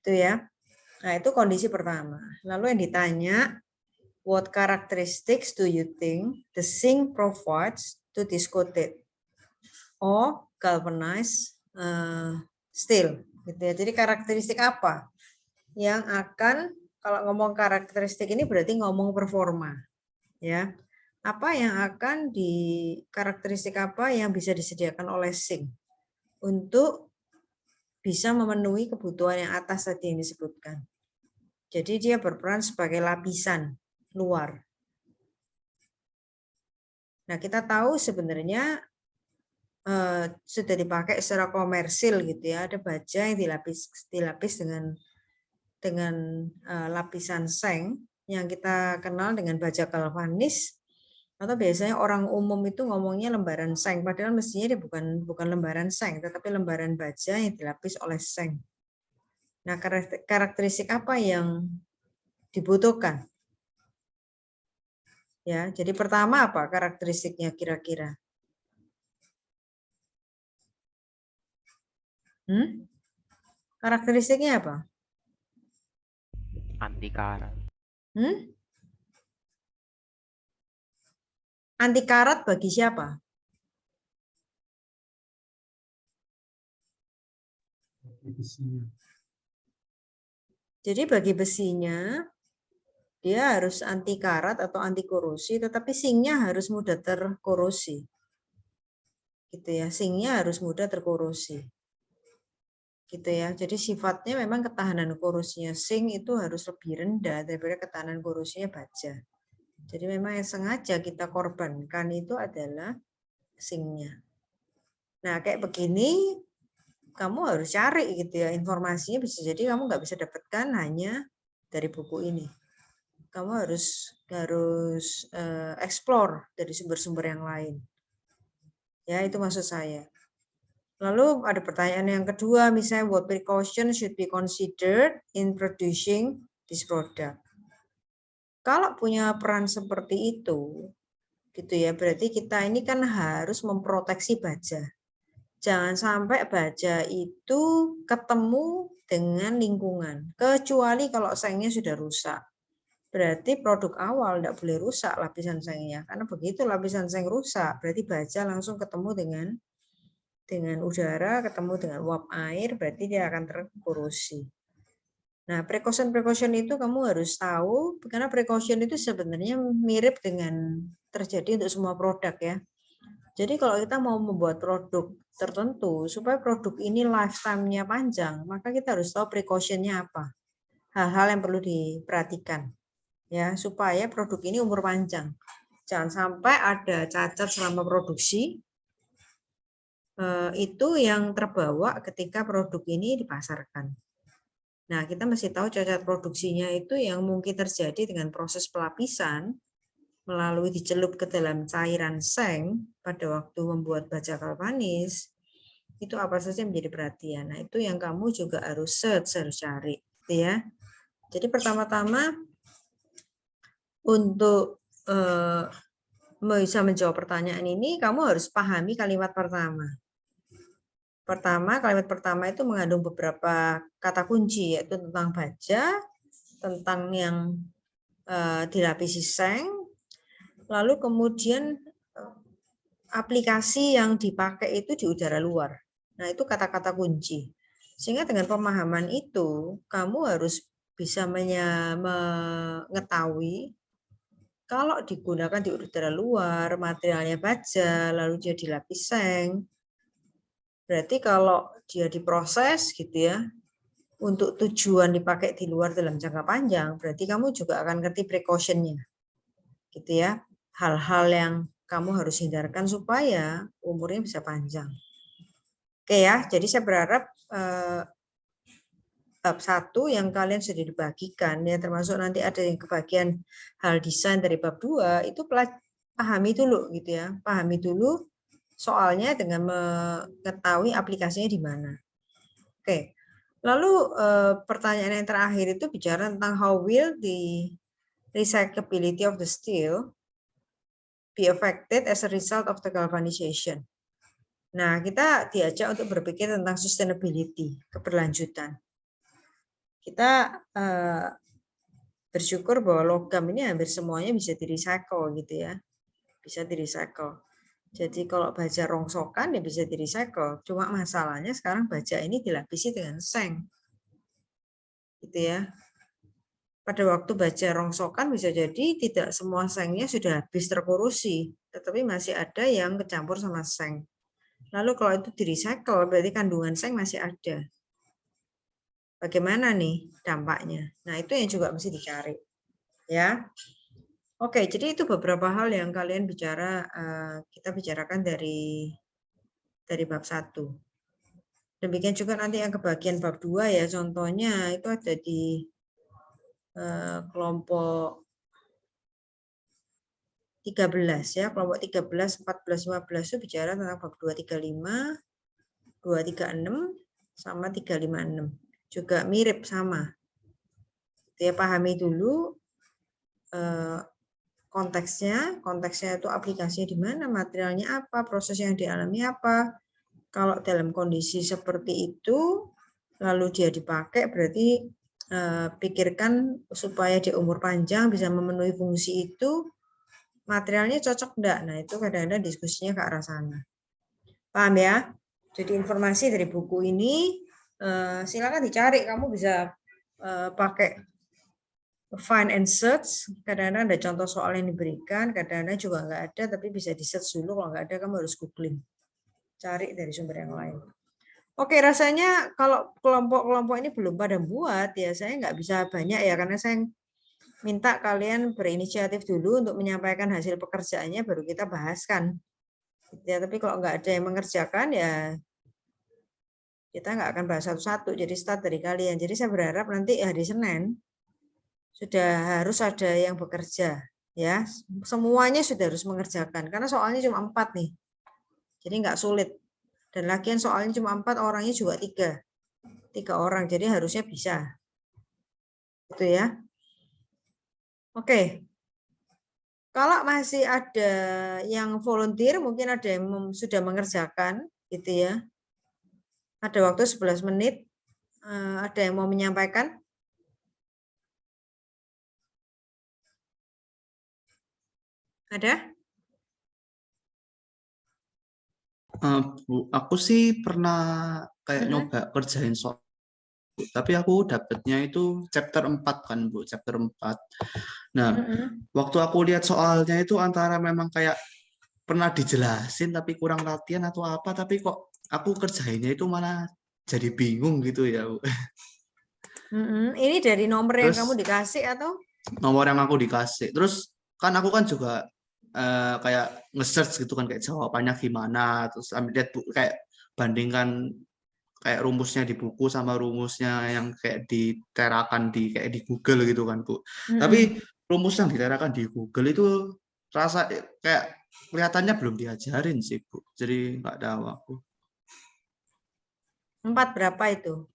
Itu ya. Nah, itu kondisi pertama. Lalu yang ditanya, what characteristics do you think the zinc provides to this coated or galvanized steel? Gitu ya. Jadi karakteristik apa yang akan, kalau ngomong karakteristik ini berarti ngomong performa, ya. Apa yang akan karakteristik apa yang bisa disediakan oleh zinc untuk bisa memenuhi kebutuhan yang atas tadi yang disebutkan. Jadi dia berperan sebagai lapisan luar. Nah, kita tahu sebenarnya sudah dipakai secara komersil gitu ya. Ada baja yang dilapis dengan lapisan seng yang kita kenal dengan baja galvanis, atau biasanya orang umum itu ngomongnya lembaran seng, padahal mestinya dia bukan lembaran seng, tetapi lembaran baja yang dilapis oleh seng. Nah, karakteristik apa yang dibutuhkan? Ya, jadi pertama apa karakteristiknya kira-kira? Karakteristiknya apa? Anti karat. Anti karat bagi siapa? Jadi bagi besinya, dia harus anti karat atau anti korosi, tetapi zinc-nya harus mudah terkorosi. Gitu ya, zinc-nya harus mudah terkorosi. Gitu ya. Jadi sifatnya memang ketahanan korosinya zinc itu harus lebih rendah daripada ketahanan korosinya baja. Jadi memang yang sengaja kita korbankan itu adalah zinc-nya. Nah, kayak begini kamu harus cari gitu ya, informasinya bisa jadi kamu nggak bisa dapatkan hanya dari buku ini. Kamu harus explore dari sumber-sumber yang lain. Ya, itu maksud saya. Lalu ada pertanyaan yang kedua, misalnya what precaution should be considered in producing this product. Kalau punya peran seperti itu, gitu ya, berarti kita ini kan harus memproteksi baja. Jangan sampai baja itu ketemu dengan lingkungan, kecuali kalau sengnya sudah rusak. Berarti produk awal tidak boleh rusak lapisan sengnya, karena begitu lapisan seng rusak, berarti baja langsung ketemu dengan udara, ketemu dengan uap air, berarti dia akan terkorosi. Nah, precaution itu kamu harus tahu, karena precaution itu sebenarnya mirip dengan terjadi untuk semua produk ya. Jadi kalau kita mau membuat produk tertentu, supaya produk ini lifetime-nya panjang, maka kita harus tahu precaution-nya apa. Hal-hal yang perlu diperhatikan, ya, supaya produk ini umur panjang. Jangan sampai ada cacat selama produksi, itu yang terbawa ketika produk ini dipasarkan. Nah, kita mesti tahu cacat produksinya itu yang mungkin terjadi dengan proses pelapisan, melalui dicelup ke dalam cairan seng pada waktu membuat baja galvanis, itu apa saja menjadi perhatian. Nah, itu yang kamu juga harus harus cari, gitu ya. Jadi pertama-tama untuk bisa menjawab pertanyaan ini, kamu harus pahami kalimat pertama. Kalimat pertama itu mengandung beberapa kata kunci, yaitu tentang baja, tentang yang dilapisi seng, lalu kemudian aplikasi yang dipakai itu di udara luar. Nah, itu kata-kata kunci. Sehingga dengan pemahaman itu, kamu harus bisa mengetahui kalau digunakan di udara luar, materialnya baja, lalu dia dilapis seng, berarti kalau dia diproses gitu ya, untuk tujuan dipakai di luar dalam jangka panjang, berarti kamu juga akan ngerti precaution-nya. Gitu ya. Hal-hal yang kamu harus hindarkan supaya umurnya bisa panjang. Oke ya, jadi saya berharap bab 1 yang kalian sudah dibagikan ya, termasuk nanti ada yang kebagian hal desain dari bab 2 itu pahami dulu gitu ya. Pahami dulu soalnya dengan mengetahui aplikasinya di mana. Oke. Lalu pertanyaan yang terakhir itu bicara tentang how will the recyclability of the steel be affected as a result of the galvanization. Nah, kita diajak untuk berpikir tentang sustainability, keberlanjutan. kita bersyukur bahwa logam ini hampir semuanya bisa di-recycle gitu ya. Bisa di-recycle. Jadi kalau baja rongsokan ya bisa di-recycle. Cuma masalahnya sekarang baja ini dilapisi dengan seng. Gitu ya. Pada waktu baja rongsokan bisa jadi tidak semua sengnya sudah habis terkorosi, tetapi masih ada yang kecampur sama seng. Lalu kalau itu di-recycle berarti kandungan seng masih ada. Bagaimana nih dampaknya? Nah, itu yang juga mesti dicari. Ya. Oke, jadi itu beberapa hal yang kalian kita bicarakan dari bab 1. Demikian juga nanti yang ke bagian bab 2 ya, contohnya itu ada di kelompok 13 ya, kelompok 13, 14, 15 itu bicara tentang bab 235, 236 sama 356. Juga mirip sama. Dia pahami dulu konteksnya itu aplikasinya di mana, materialnya apa, proses yang dialami apa. Kalau dalam kondisi seperti itu, lalu dia dipakai, berarti pikirkan supaya di umur panjang bisa memenuhi fungsi itu, materialnya cocok enggak? Nah, itu kadang-kadang diskusinya ke arah sana. Paham ya? Jadi informasi dari buku ini, silakan dicari, kamu bisa pakai find and search, kadang-kadang ada contoh soal yang diberikan, kadang-kadang juga enggak ada, tapi bisa di-search dulu, kalau enggak ada kamu harus googling. Cari dari sumber yang lain. Oke, rasanya kalau kelompok-kelompok ini belum pada buat, ya saya nggak bisa banyak ya, karena saya minta kalian berinisiatif dulu untuk menyampaikan hasil pekerjaannya, baru kita bahaskan. Ya, tapi kalau nggak ada yang mengerjakan, ya kita nggak akan bahas satu-satu, jadi start dari kalian. Jadi saya berharap nanti hari Senin, sudah harus ada yang bekerja. Ya, semuanya sudah harus mengerjakan, karena soalnya cuma 4 nih. Jadi nggak sulit. Dan lagian soalnya cuma 4, orangnya juga 3 orang, jadi harusnya bisa. Gitu ya. Oke. Kalau masih ada yang volunteer, mungkin ada yang sudah mengerjakan, gitu ya. Ada waktu 11 menit. Ada yang mau menyampaikan? Ada? Bu, aku sih pernah kayak nyoba kerjain soal, tapi aku dapetnya itu chapter 4 kan Bu, chapter 4. Nah, waktu aku lihat soalnya itu antara memang kayak pernah dijelasin tapi kurang latihan atau apa, tapi kok aku kerjainnya itu malah jadi bingung gitu ya Bu. Ini dari nomor yang Terus kamu dikasih atau? nomor yang aku dikasih. Terus kan aku kan juga kayak nge-search gitu kan kayak jawabannya gimana, terus ambil lihat kayak bandingkan kayak rumusnya di buku sama rumusnya yang kayak diterakan di kayak di Google gitu kan Bu. Tapi rumus yang diterakan di Google itu rasa kayak kelihatannya belum diajarin sih Bu. Jadi nggak tahu aku. 4 berapa itu?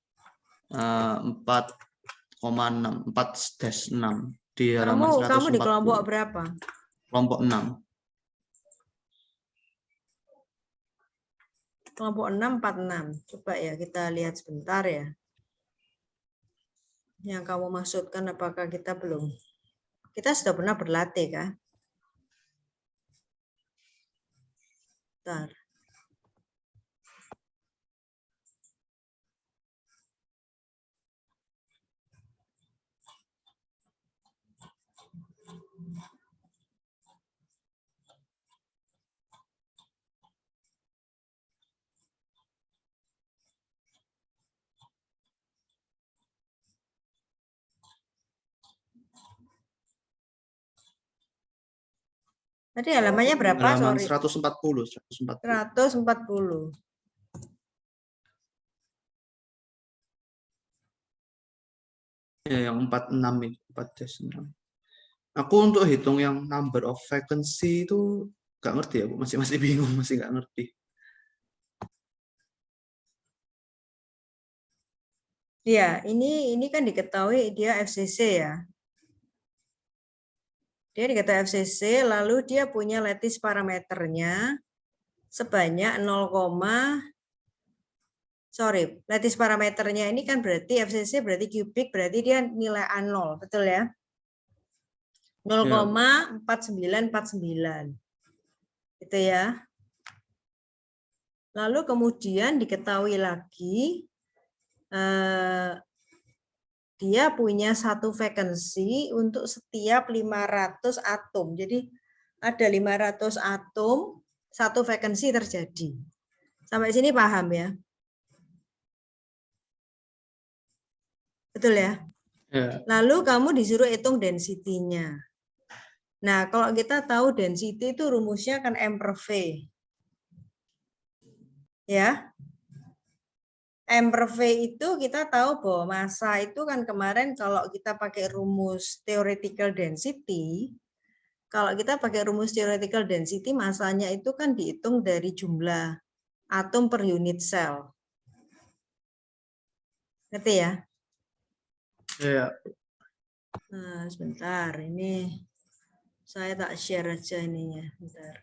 4,6, 4-6 di halaman Kamu di 140. kelompok berapa? Kelompok 6. Kelompok 6, 46. Coba ya kita lihat sebentar ya. Yang kamu maksudkan apakah kita belum? Kita sudah pernah berlatih kan? Bentar. Tadi halamannya berapa? Halaman Sorry. 140. 140. Ya, yang 46 itu, 4-6. Aku untuk hitung yang number of vacancy itu nggak ngerti ya Bu, masih bingung, masih nggak ngerti. Ya, ini kan diketahui dia FCC ya. Dia diketahui FCC, lalu dia punya lattice parameternya sebanyak 0,9 Hmm. lattice parameternya ini kan berarti FCC berarti kubik, berarti dia nilai A0, betul ya? 0,4949. Itu ya. Lalu kemudian diketahui lagi dia punya satu vacancy untuk setiap 500 atom. Jadi ada 500 atom, satu vacancy terjadi. Sampai sini paham ya? Betul ya? Ya. Lalu kamu disuruh hitung density-nya. Nah, kalau kita tahu density itu rumusnya kan M per V. Ya. M per V itu kita tahu bahwa massa itu kan kemarin kalau kita pakai rumus theoretical density, kalau kita pakai rumus theoretical density, massanya itu kan dihitung dari jumlah atom per unit cell. Ngerti ya? Ya. Nah, sebentar, ini saya tak share aja ininya. Bentar.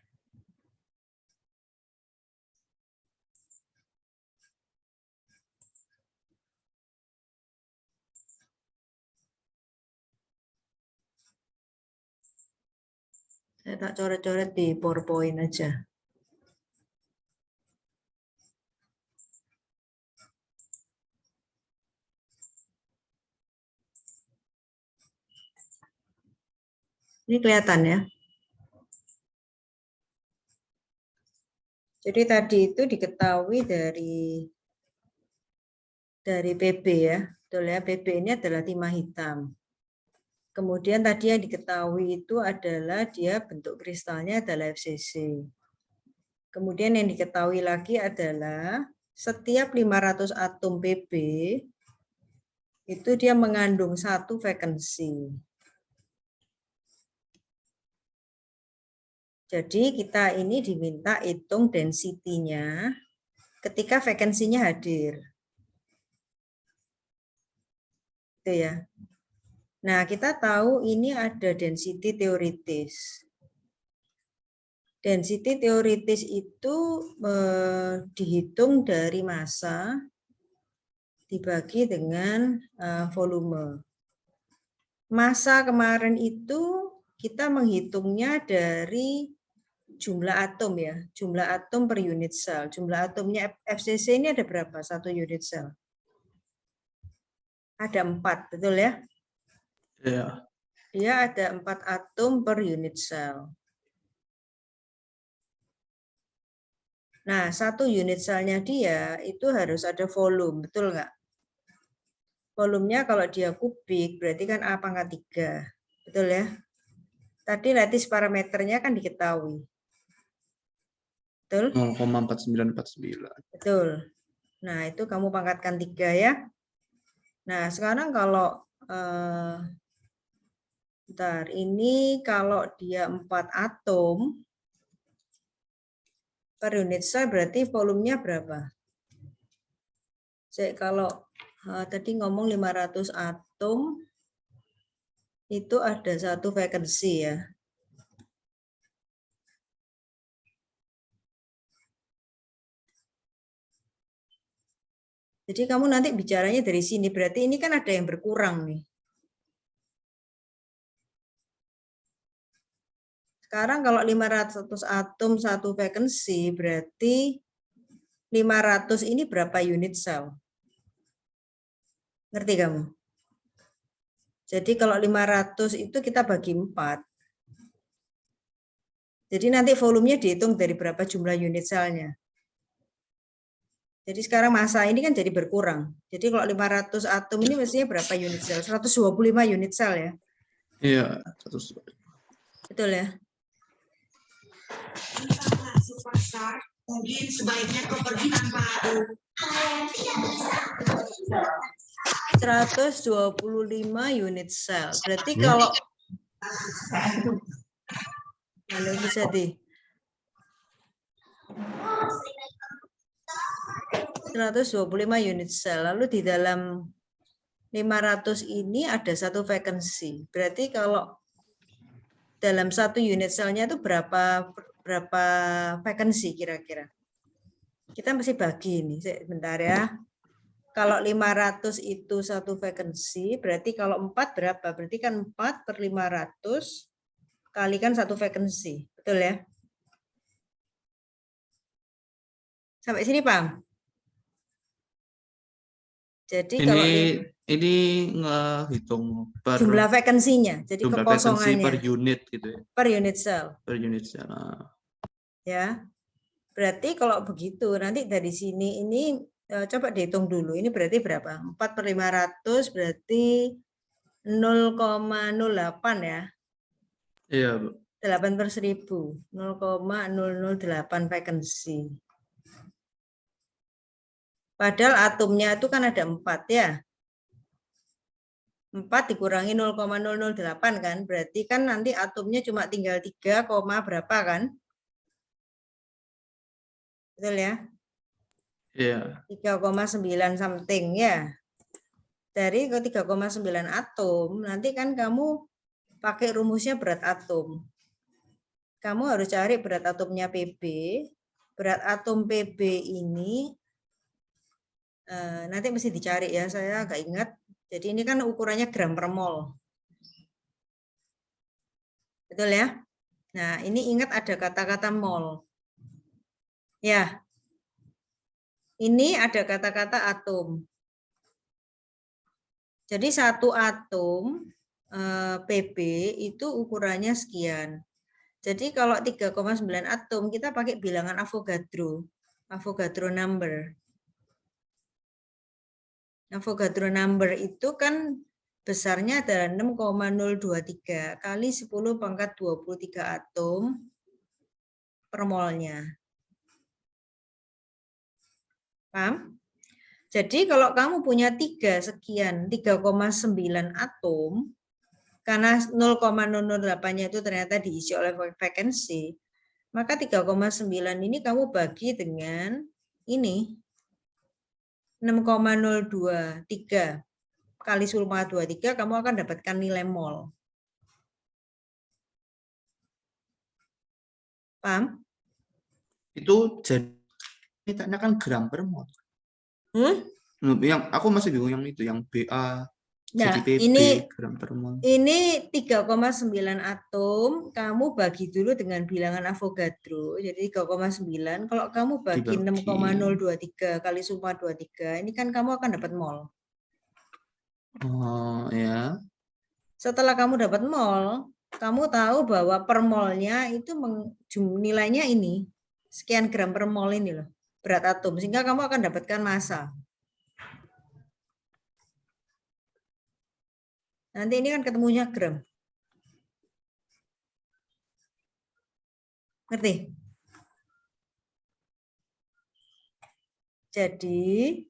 Saya tak coret-coret di PowerPoint aja. Ini kelihatan ya. Jadi tadi itu diketahui dari PB ya. Betul ya, PB ini adalah timah hitam. Kemudian tadi yang diketahui itu adalah dia bentuk kristalnya adalah FCC. Kemudian yang diketahui lagi adalah setiap 500 atom PB itu dia mengandung satu vacancy. Jadi kita ini diminta hitung density-nya ketika vacancy-nya hadir. Itu ya. Nah, kita tahu ini ada density teoritis. Density teoritis itu dihitung dari massa dibagi dengan volume. Massa kemarin itu kita menghitungnya dari jumlah atom ya, jumlah atom per unit cell. Jumlah atomnya FCC ini ada berapa? Satu unit cell. Ada 4, betul ya? Ya. Dia ada 4 atom per unit cell. Nah, satu unit selnya dia itu harus ada volume, betul nggak? Volumenya kalau dia kubik berarti kan A pangkat 3, betul ya? Tadi lattice parameternya kan diketahui. Betul? 0,4949. Betul. Nah, itu kamu pangkatkan 3 ya. Nah, sekarang kalau bentar, ini kalau dia 4 atom per unit cell berarti volumenya berapa? Jadi kalau tadi ngomong 500 atom itu ada satu vacancy ya. Jadi kamu nanti bicaranya dari sini, berarti ini kan ada yang berkurang nih. Sekarang kalau 500 atom satu vacancy, berarti 500 ini berapa unit cell? Ngerti kamu? Jadi kalau 500 itu kita bagi 4. Jadi nanti volumenya dihitung dari berapa jumlah unit cellnya. Jadi sekarang massa ini kan jadi berkurang. Jadi kalau 500 atom ini mestinya berapa unit cell? 125 unit cell ya? Iya, 125. Betul ya? Mungkin sebaiknya kau pergi tanpa 125 unit cell. Berarti kalau halo bisa di 125 unit cell. Lalu di dalam 500 ini ada satu vacancy. Berarti kalau dalam satu unit cellnya itu berapa vacancy kira-kira? Kita mesti bagi ini, sebentar ya. Kalau 500 itu satu vacancy, berarti kalau 4 berapa? Berarti kan 4 per 500 kalikan satu vacancy. Betul ya? Sampai sini paham? Jadi kalau Ini ngehitung per jumlah vacancy-nya, jadi jumlah vacancy kekosongannya per unit gitu ya. per unit cell. Per unit cell. Ya. Berarti kalau begitu nanti dari sini ini coba dihitung dulu. Ini berarti berapa? 4 per 500 berarti 0,08 ya. Iya, Bu. 8 per 1000. 0,008 vacancy. Padahal atomnya itu kan ada 4 ya. 4 dikurangi 0,008 kan. Berarti kan nanti atomnya cuma tinggal 3, berapa kan. Betul ya? Iya. 3,9 something ya. Dari ke 3,9 atom, nanti kan kamu pakai rumusnya berat atom. Kamu harus cari berat atomnya PB. Berat atom PB ini nanti mesti dicari ya, saya agak ingat. Jadi ini kan ukurannya gram per mol. Betul ya? Nah, ini ingat ada kata-kata mol. Ya. Ini ada kata-kata atom. Jadi satu atom PB itu ukurannya sekian. Jadi kalau 3,9 atom kita pakai bilangan Avogadro. Avogadro number. Avogadro number itu kan besarnya adalah 6,023 kali 10 pangkat 23 atom per molnya. Paham? Jadi kalau kamu punya 3,9 atom, karena 0,008-nya itu ternyata diisi oleh vacancy, maka 3,9 ini kamu bagi dengan ini. 6,023 kali 10,23 kamu akan dapatkan nilai mol. Paham? Itu jadi ini kan gram per mol. Yang aku masih bingung yang itu, yang BA jadi PB ini gram per mol. Ini 3,9 atom, kamu bagi dulu dengan bilangan Avogadro. Jadi 3,9, kalau kamu bagi 6,023 kali 10,23, ini kan kamu akan dapat mol. Oh, ya. Setelah kamu dapat mol, kamu tahu bahwa per molnya itu nilainya ini, sekian gram per mol ini loh, berat atom. Sehingga kamu akan dapatkan massa. Nanti ini kan ketemunya gram. Ngerti? Jadi,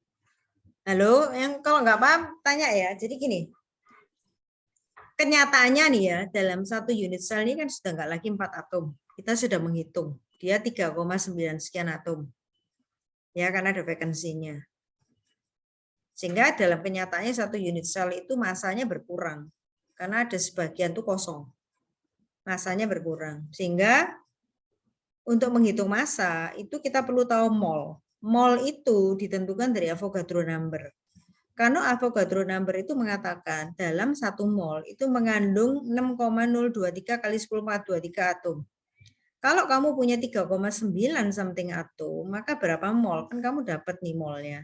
halo, yang kalau nggak paham tanya ya. Jadi gini, kenyataannya nih ya, dalam satu unit sel ini kan sudah nggak lagi 4 atom. Kita sudah menghitung, dia 3,9 sekian atom. Ya, karena ada vacancy-nya. Sehingga dalam kenyataannya satu unit sel itu masanya berkurang. Karena ada sebagian itu kosong. Masanya berkurang. Sehingga untuk menghitung massa, itu kita perlu tahu mol. Mol itu ditentukan dari Avogadro number. Karena Avogadro number itu mengatakan dalam satu mol itu mengandung 6,023 kali 10⁻23 atom. Kalau kamu punya 3,9 something atom, maka berapa mol? Kan kamu dapat nih molnya.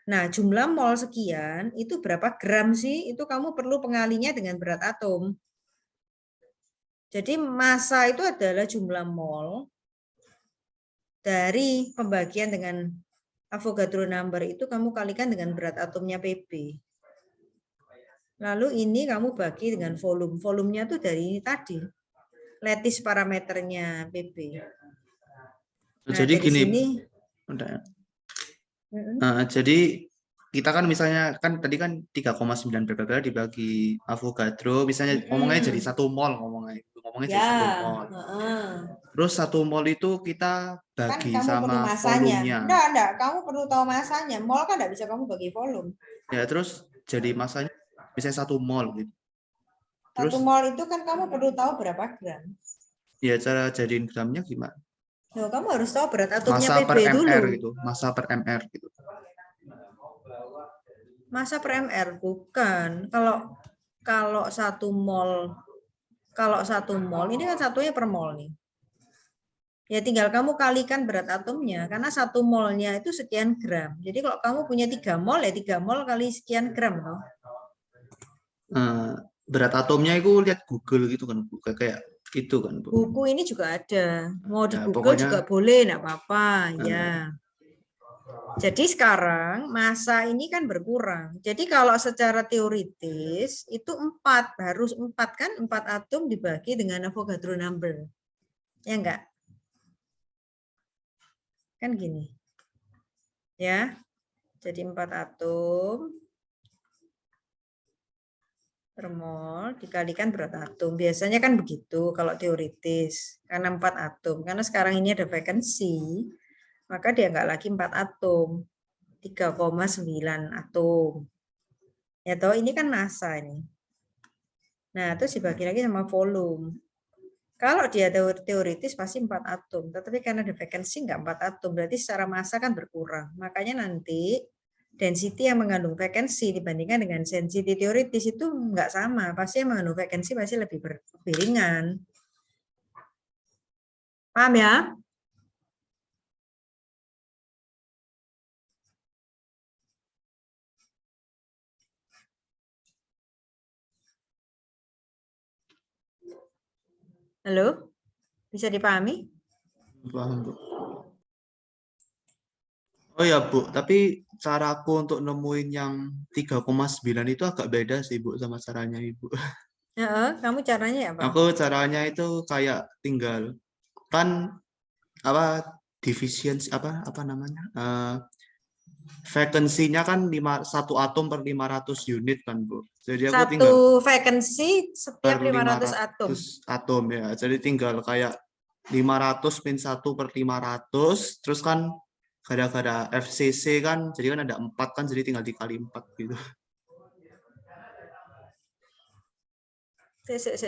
Nah, jumlah mol sekian, itu berapa gram sih? Itu kamu perlu pengalinya dengan berat atom. Jadi massa itu adalah jumlah mol dari pembagian dengan Avogadro number itu kamu kalikan dengan berat atomnya PB. Lalu ini kamu bagi dengan volume. Volumenya tuh dari ini tadi. Lattice parameternya PB. Nah, jadi gini. Sini, jadi kita kan misalnya kan tadi kan 3,9 ppb dibagi Avogadro, misalnya ngomongnya jadi 1 mol ngomongnya ya, jadi 1 mol. Terus 1 mol itu kita bagi kan sama volumenya. Enggak, kamu perlu tahu masanya. Mol kan enggak bisa kamu bagi volume. Ya, terus jadi masanya misalnya 1 mol gitu. Terus 1 mol itu kan kamu perlu tahu berapa gram. Ya, cara jadiin gramnya gimana? Loh, kamu harus tahu berat atomnya Massa PB per dulu. MR gitu, massa per MR gitu. Massa per MR bukan. Kalau 1 mol, ini kan satunya per mol nih. Ya tinggal kamu kalikan berat atomnya karena 1 molnya itu sekian gram. Jadi kalau kamu punya 3 mol ya 3 mol kali sekian gram toh. Berat atomnya itu lihat Google gitu kan, Bu. Kayak itu kan, Bu. Buku ini juga ada. Mau di Ya, Google pokoknya juga boleh, enggak apa-apa, ya. Jadi sekarang massa ini kan berkurang. Jadi kalau secara teoritis itu 4, harus 4 kan, 4 atom dibagi dengan Avogadro number. Ya enggak? Kan gini. Ya. Jadi 4 atom per mol dikalikan berat atom. Biasanya kan begitu kalau teoritis. Karena 4 atom. Karena sekarang ini ada vacancy, maka dia enggak lagi 4 atom. 3,9 atom. Ya toh, ini kan massa ini. Nah, terus dibagi lagi sama volume. Kalau dia teoritis pasti 4 atom, tetapi karena ada vacancy enggak 4 atom, berarti secara massa kan berkurang. Makanya nanti density yang mengandung vacancy dibandingkan dengan density teoritis itu enggak sama. Pasti yang mengandung vacancy pasti lebih ringan. Paham ya? Halo? Bisa dipahami? paham, Bu. Oh ya, Bu, tapi caraku untuk nemuin yang 3,9 itu agak beda sih, Bu, sama caranya Ibu. Kamu caranya apa? Aku caranya itu kayak tinggal kan apa division apa namanya? Vacancy-nya kan 1 atom per 500 unit kan, Bu. Jadi aku tinggal Satu vacancy per setiap 500 atom. 500 atom ya. Jadi tinggal kayak 500 min 1 per 500, terus kan gara-gara FCC kan, jadi kan ada 4 kan, jadi tinggal dikali 4 gitu.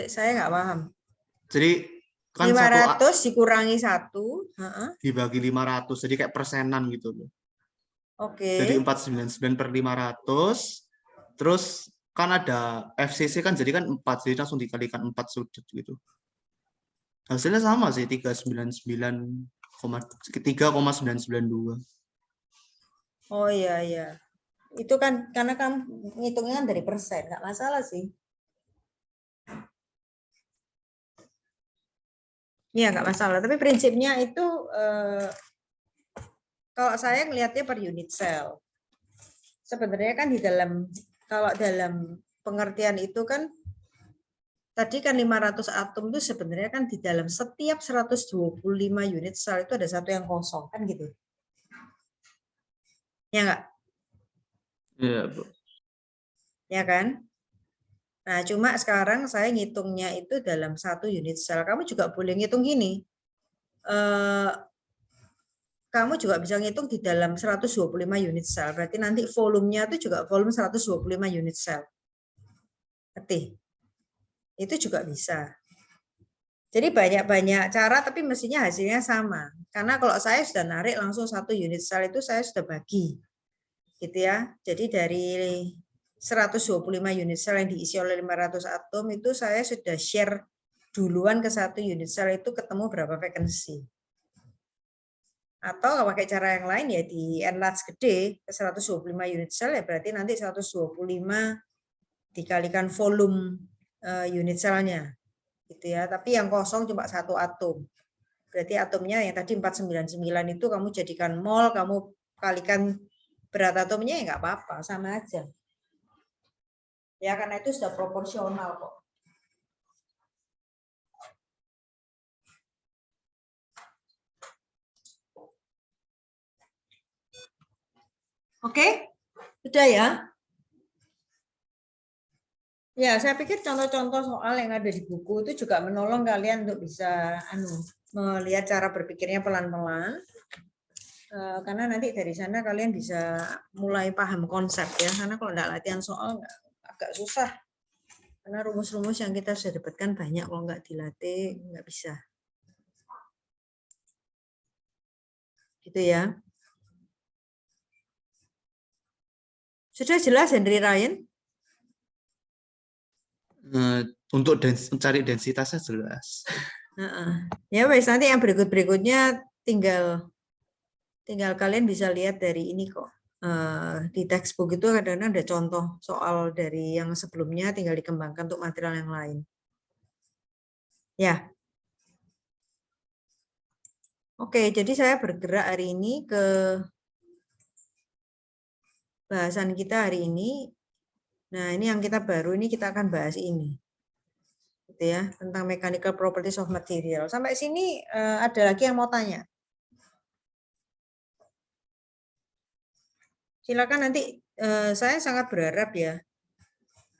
Saya nggak paham. Jadi kan 500 dikurangi 1. dibagi 500, jadi kayak persenan gitu loh. Oke. Jadi 499 per 500, terus kan ada FCC kan, jadi kan 4, jadi langsung dikalikan 4 sudut gitu. Hasilnya sama sih, 3,992. Oh iya, iya. Itu kan karena kamu ngitungnya kan dari persen, nggak masalah sih. Iya, nggak masalah. Tapi prinsipnya itu kalau saya ngelihatnya per unit cell. Sebenarnya kan kalau dalam pengertian itu kan tadi kan 500 atom itu sebenarnya kan di dalam setiap 125 unit sel itu ada satu yang kosong kan gitu. Ya enggak? Iya, Bu. Ya kan? Nah, cuma sekarang saya ngitungnya itu dalam 1 unit sel. Kamu juga boleh ngitung gini. Kamu juga bisa ngitung di dalam 125 unit sel. Berarti nanti volumenya itu juga volume 125 unit sel. Ngerti? Itu juga bisa. Jadi banyak-banyak cara tapi mestinya hasilnya sama. Karena kalau saya sudah narik langsung 1 unit sel itu saya sudah bagi. Gitu ya. Jadi dari 125 unit sel yang diisi oleh 500 atom itu saya sudah share duluan ke 1 unit sel itu ketemu berapa vacancy. Atau pakai cara yang lain ya di enlarge gede ke 125 unit sel ya berarti nanti 125 dikalikan volume unit selnya. Gitu ya. Tapi yang kosong cuma 1 atom. Berarti atomnya yang tadi 499 itu kamu jadikan mol, kamu kalikan berat atomnya ya nggak apa-apa, sama aja. Ya karena itu sudah proporsional kok. Oke? Sudah ya? Ya, saya pikir contoh-contoh soal yang ada di buku itu juga menolong kalian untuk bisa melihat cara berpikirnya pelan-pelan. Karena nanti dari sana kalian bisa mulai paham konsep ya. Karena kalau nggak latihan soal agak susah. Karena rumus-rumus yang kita sudah dapatkan banyak, kalau nggak dilatih nggak bisa. Gitu ya. Sudah jelas Henry Ryan? Untuk mencari densitasnya jelas. Ya wes, nanti yang berikutnya tinggal kalian bisa lihat dari ini kok. Di textbook itu kadang-kadang ada contoh soal dari yang sebelumnya, tinggal dikembangkan untuk material yang lain. Ya. Oke, jadi saya bergerak hari ini ke bahasan kita hari ini. Nah, ini yang kita baru, ini kita akan bahas ini. Gitu ya, tentang mechanical properties of material. Sampai sini ada lagi yang mau tanya? Silakan nanti, saya sangat berharap ya,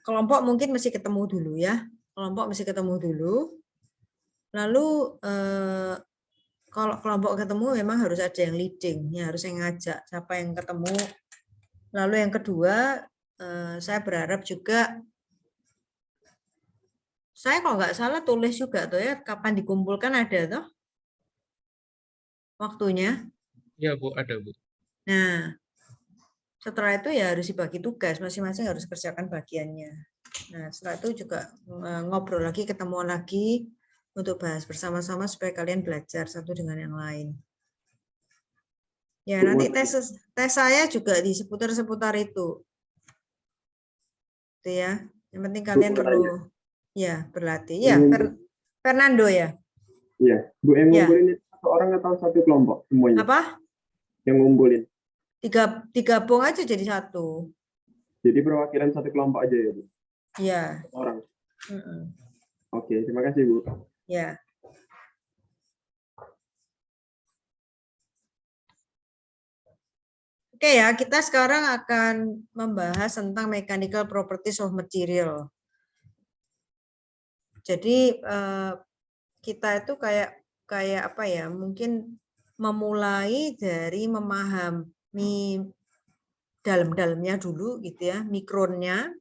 kelompok mungkin mesti ketemu dulu ya. Kelompok mesti ketemu dulu. Lalu kalau kelompok ketemu memang harus ada yang leading, ya harus yang ngajak siapa yang ketemu. Lalu yang kedua, saya berharap juga, saya kalau nggak salah tulis juga tuh ya, kapan dikumpulkan ada tuh waktunya. Iya Bu, ada Bu. Nah, setelah itu ya harus dibagi tugas, masing-masing harus kerjakan bagiannya. Nah, setelah itu juga ngobrol lagi, ketemu lagi untuk bahas bersama-sama supaya kalian belajar satu dengan yang lain. Ya, nanti tes saya juga di seputar itu. Itu ya. Yang penting kalian perlu ya berlatih. Ya, Fernando ya. Iya, Bu, yang ngumpulin itu satu orang atau satu kelompok semuanya? Apa? Yang ngumpulin. Digabung aja jadi satu. Jadi perwakilan satu kelompok aja ya, Bu? Iya. Satu orang. Mm-mm. Oke, terima kasih, Bu. Ya. Oke ya, kita sekarang akan membahas tentang mechanical properties of material. Jadi kita itu kayak apa ya? Mungkin memulai dari memahami dalam-dalamnya dulu gitu ya, mikronnya,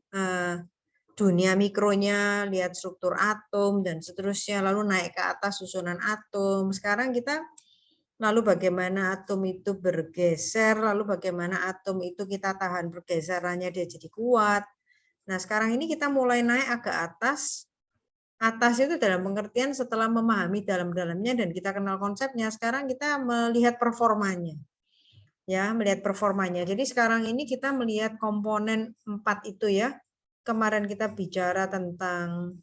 dunia mikronya, lihat struktur atom dan seterusnya, lalu naik ke atas susunan atom. Sekarang kita lalu bagaimana atom itu bergeser, lalu bagaimana atom itu kita tahan pergeserannya dia jadi kuat. Nah, sekarang ini kita mulai naik agak atas. Atas itu dalam pengertian setelah memahami dalam-dalamnya dan kita kenal konsepnya, sekarang kita melihat performanya. Ya, melihat performanya. Jadi sekarang ini kita melihat komponen 4 itu ya. Kemarin kita bicara tentang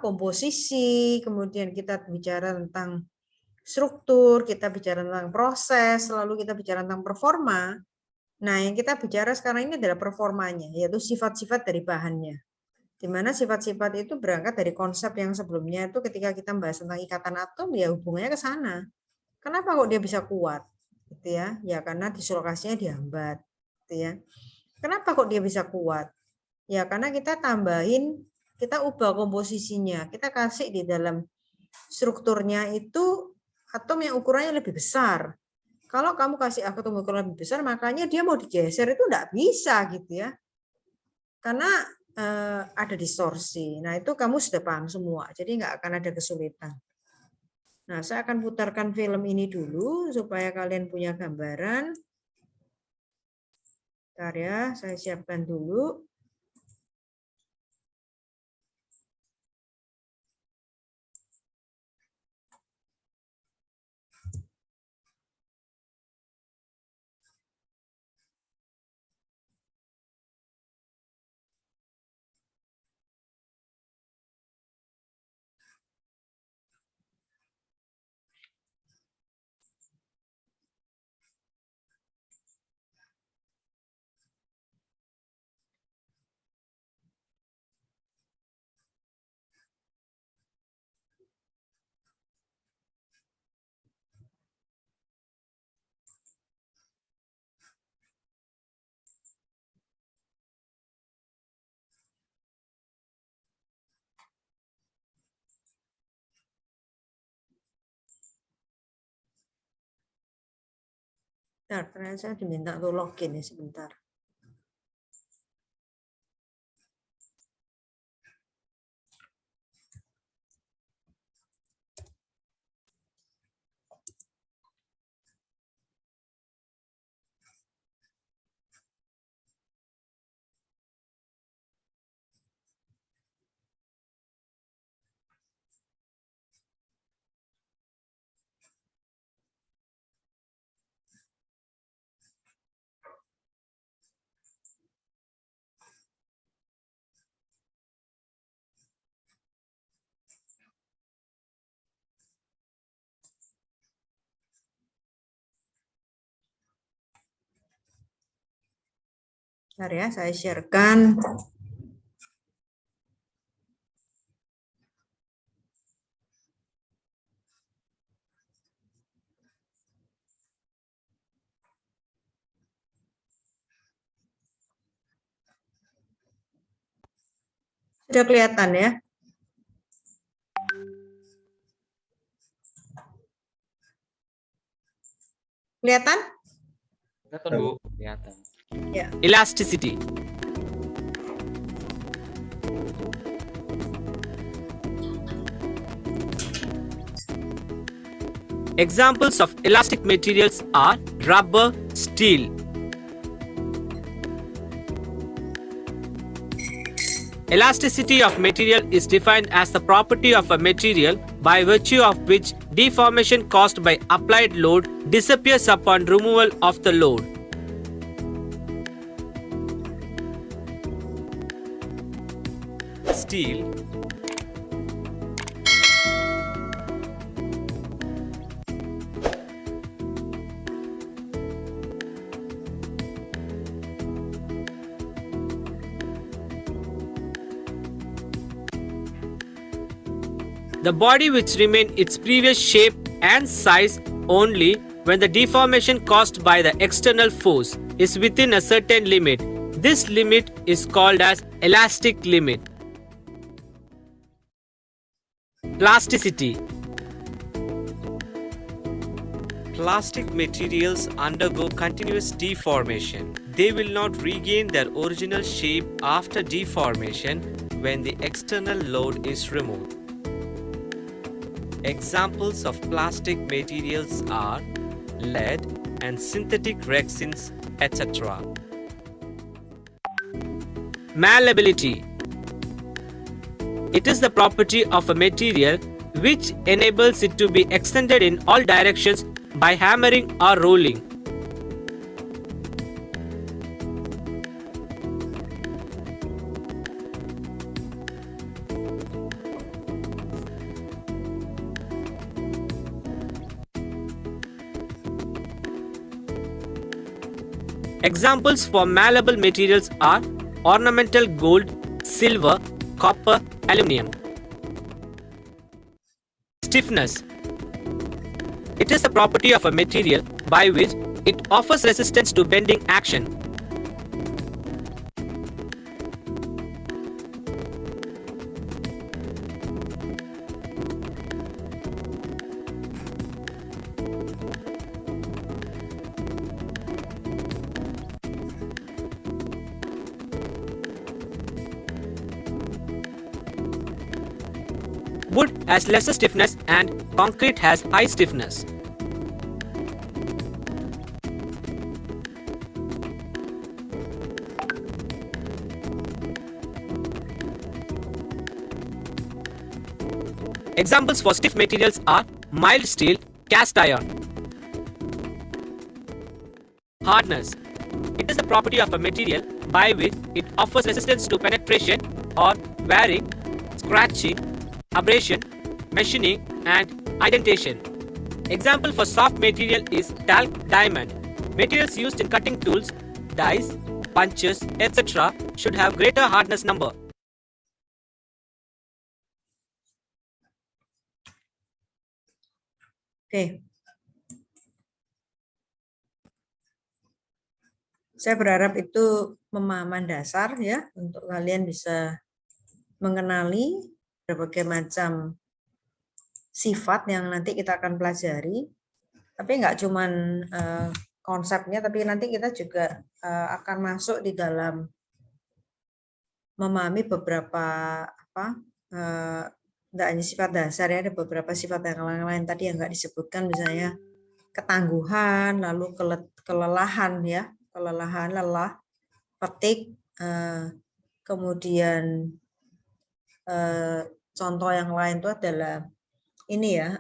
komposisi, kemudian kita bicara tentang struktur, kita bicara tentang proses, lalu kita bicara tentang performa. Nah, yang kita bicara sekarang ini adalah performanya, yaitu sifat-sifat dari bahannya. Di mana sifat-sifat itu berangkat dari konsep yang sebelumnya itu ketika kita membahas tentang ikatan atom, ya hubungannya ke sana. Kenapa kok dia bisa kuat? Gitu ya. Ya karena dislokasinya dihambat. Gitu ya. Kenapa kok dia bisa kuat? Ya karena kita tambahin, kita ubah komposisinya, kita kasih di dalam strukturnya itu atom yang ukurannya lebih besar. Kalau kamu kasih atom ukuran lebih besar, makanya dia mau digeser itu enggak bisa gitu ya. Karena ada distorsi. Nah, itu kamu sudah paham semua. Jadi enggak akan ada kesulitan. Nah, saya akan putarkan film ini dulu supaya kalian punya gambaran. Bentar ya, saya siapkan dulu. Bentar, ternyata saya diminta untuk login ya sebentar. Bentar ya, saya sharekan. Sudah kelihatan ya? Kelihatan? Kelihatan, Bu. Kelihatan. Ya. Elasticity. Examples of elastic materials are rubber, steel. Elasticity of material is defined as the property of a material by virtue of which deformation caused by applied load disappears upon removal of the load. Steel. The body which remains its previous shape and size only when the deformation caused by the external force is within a certain limit. This limit is called as elastic limit. Plasticity. Plastic materials undergo continuous deformation. They will not regain their original shape after deformation when the external load is removed. Examples of plastic materials are lead and synthetic resins, etc. Malleability. It is the property of a material which enables it to be extended in all directions by hammering or rolling. Examples for malleable materials are ornamental gold, silver, copper, aluminum. Stiffness. It is the property of a material by which it offers resistance to bending action. Wood has lesser stiffness and concrete has high stiffness. Examples for stiff materials are mild steel, cast iron. Hardness. It is the property of a material by which it offers resistance to penetration or wearing, scratching, abrasion, machining, and indentation. Example for soft material is talc diamond. Materials used in cutting tools, dies, punches, etc. should have greater hardness number. Oke. Saya berharap itu pemahaman dasar ya untuk kalian bisa mengenali berbagai macam sifat yang nanti kita akan pelajari. Tapi nggak cuman konsepnya, tapi nanti kita juga akan masuk di dalam memahami beberapa nggak hanya sifat dasar ya, ada beberapa sifat yang lain tadi yang nggak disebutkan, misalnya ketangguhan, lalu kelelahan ya, lelah, fatigue, kemudian contoh yang lain itu adalah ini ya,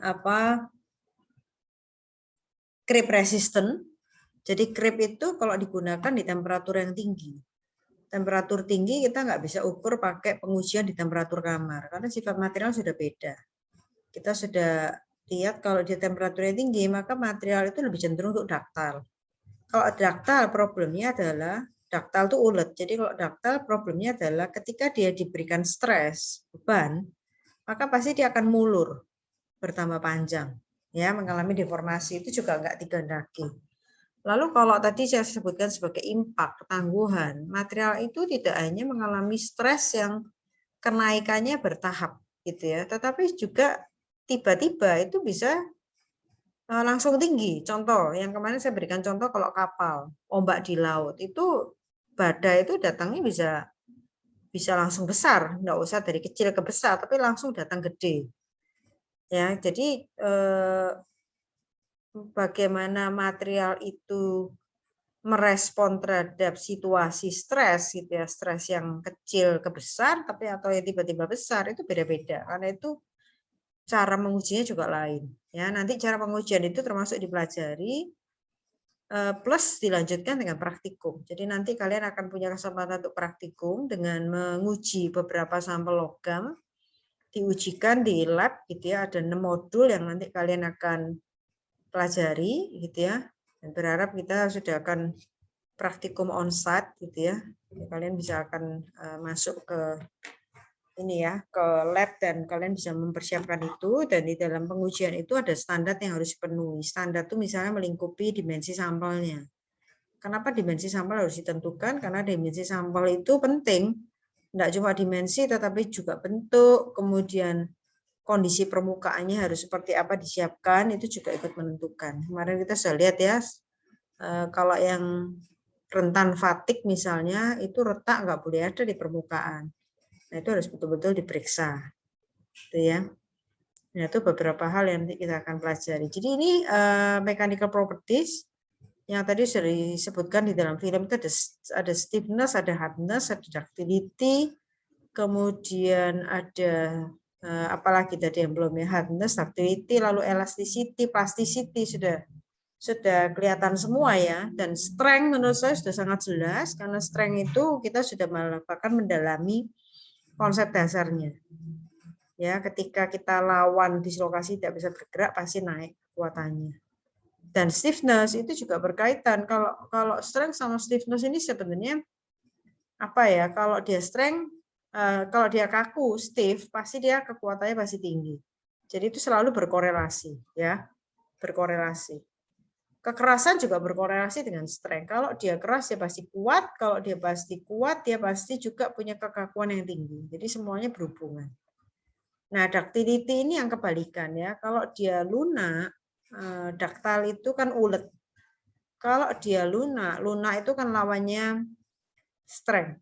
creep resistant. Jadi creep itu kalau digunakan di temperatur yang tinggi. Temperatur tinggi kita nggak bisa ukur pakai pengujian di temperatur kamar, karena sifat material sudah beda. Kita sudah lihat kalau di temperatur yang tinggi, maka material itu lebih cenderung untuk ductile. Kalau ductile problemnya adalah Daktal itu ulet. Jadi kalau daktal problemnya adalah ketika dia diberikan stres, beban, maka pasti dia akan mulur, bertambah panjang. Ya, mengalami deformasi itu juga enggak digandaki. Lalu kalau tadi saya sebutkan sebagai impact, ketangguhan, material itu tidak hanya mengalami stres yang kenaikannya bertahap gitu ya, tetapi juga tiba-tiba itu bisa langsung tinggi. Contoh yang kemarin saya berikan contoh kalau kapal, ombak di laut itu badai itu datangnya bisa langsung besar, enggak usah dari kecil ke besar, tapi langsung datang gede. Ya, jadi bagaimana material itu merespon terhadap situasi stres gitu ya, stres yang kecil ke besar tapi atau yang tiba-tiba besar itu beda-beda. Karena itu cara mengujinya juga lain. Ya, nanti cara pengujian itu termasuk dipelajari plus dilanjutkan dengan praktikum. Jadi nanti kalian akan punya kesempatan untuk praktikum dengan menguji beberapa sampel logam, diujikan di lab gitu ya, ada 6 modul yang nanti kalian akan pelajari gitu ya. Dan berharap kita sudah akan praktikum on-site gitu ya. Kalian bisa akan masuk ke ini ya, ke lab dan kalian bisa mempersiapkan itu, dan di dalam pengujian itu ada standar yang harus dipenuhi. Standar itu misalnya melingkupi dimensi sampelnya. Kenapa dimensi sampel harus ditentukan? Karena dimensi sampel itu penting. Tidak cuma dimensi tetapi juga bentuk, kemudian kondisi permukaannya harus seperti apa disiapkan, itu juga ikut menentukan. Kemarin kita sudah lihat ya, kalau yang rentan fatik misalnya, itu retak nggak boleh ada di permukaan. Nah, itu harus betul-betul diperiksa. Gitu ya. Nah, itu beberapa hal yang nanti kita akan pelajari. Jadi ini mechanical properties yang tadi sudah disebutkan di dalam film itu ada stiffness, ada hardness, ada ductility, kemudian ada apalagi tadi yang belum ya, hardness, ductility, lalu elasticity, plasticity sudah kelihatan semua ya. Dan strength menurut saya sudah sangat jelas, karena strength itu kita sudah mendalami konsep dasarnya. Ya, ketika kita lawan dislokasi tidak bisa bergerak pasti naik kekuatannya. Dan stiffness itu juga berkaitan. Kalau strength sama stiffness ini sebenarnya apa ya? Kalau dia strength, kalau dia kaku, stiff, pasti dia kekuatannya pasti tinggi. Jadi itu selalu berkorelasi, ya, berkorelasi. Kekerasan juga berkorelasi dengan strength. Kalau dia keras, dia pasti kuat. Kalau dia pasti kuat, dia pasti juga punya kekakuan yang tinggi. Jadi semuanya berhubungan. Nah, ductility ini yang kebalikan ya. Kalau dia lunak, ductile itu kan ulet. Kalau dia lunak itu kan lawannya strength.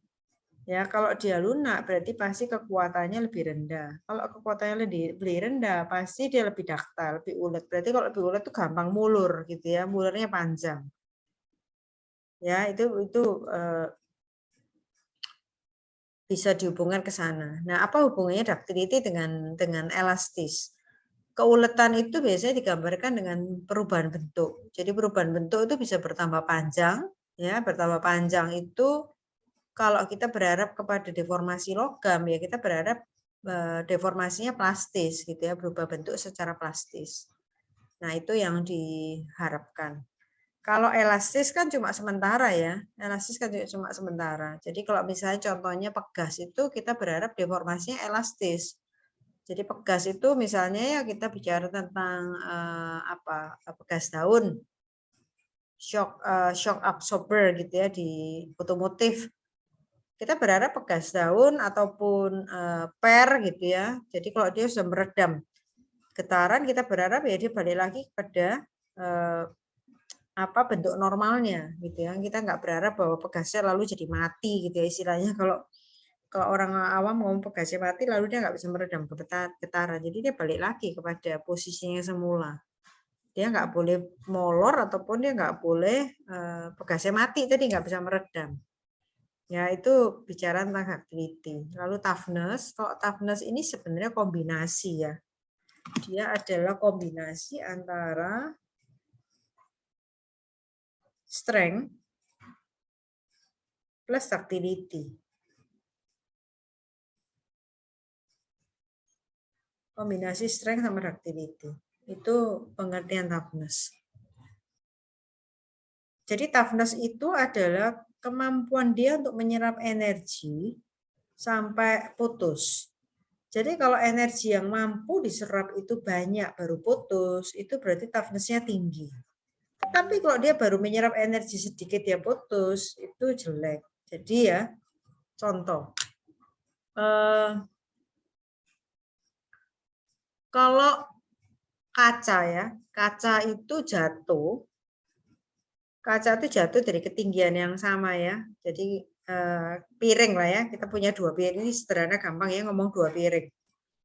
Ya, kalau dia lunak berarti pasti kekuatannya lebih rendah. Kalau kekuatannya lebih rendah, pasti dia lebih ductile, lebih ulet. Berarti kalau lebih ulet itu gampang mulur gitu ya, mulurnya panjang. Ya, itu bisa dihubungkan ke sana. Nah, apa hubungannya ductility dengan elastis? Keuletan itu biasanya digambarkan dengan perubahan bentuk. Jadi perubahan bentuk itu bisa bertambah panjang, ya, bertambah panjang itu kalau kita berharap kepada deformasi logam ya kita berharap deformasinya plastis gitu ya, berubah bentuk secara plastis. Nah, itu yang diharapkan. Kalau elastis kan cuma sementara ya, elastis kan cuma sementara. Jadi kalau misalnya contohnya pegas itu kita berharap deformasinya elastis. Jadi pegas itu misalnya ya kita bicara tentang pegas daun, shock absorber gitu ya di otomotif. Kita berharap pegas daun ataupun per gitu ya. Jadi kalau dia sudah meredam getaran, kita berharap ya dia balik lagi pada bentuk normalnya gitu ya. Kita nggak berharap bahwa pegasnya lalu jadi mati gitu ya istilahnya. Kalau orang awam ngomong pegasnya mati lalu dia nggak bisa meredam getaran. Jadi dia balik lagi kepada posisinya semula. Dia nggak boleh molor ataupun dia nggak boleh pegasnya mati tadi nggak bisa meredam. Ya, itu bicara tentang ductility. Lalu toughness, kalau toughness ini sebenarnya kombinasi ya. Dia adalah kombinasi antara strength plus ductility. Kombinasi strength sama ductility. Itu pengertian toughness. Jadi toughness itu adalah kemampuan dia untuk menyerap energi sampai putus. Jadi kalau energi yang mampu diserap itu banyak baru putus, itu berarti toughness-nya tinggi. Tapi kalau dia baru menyerap energi sedikit dia putus, itu jelek. Jadi ya, contoh. Kalau kaca ya, kaca itu jatuh dari ketinggian yang sama ya. Jadi piring lah ya, kita punya 2 piring, ini sederhana gampang ya ngomong 2 piring.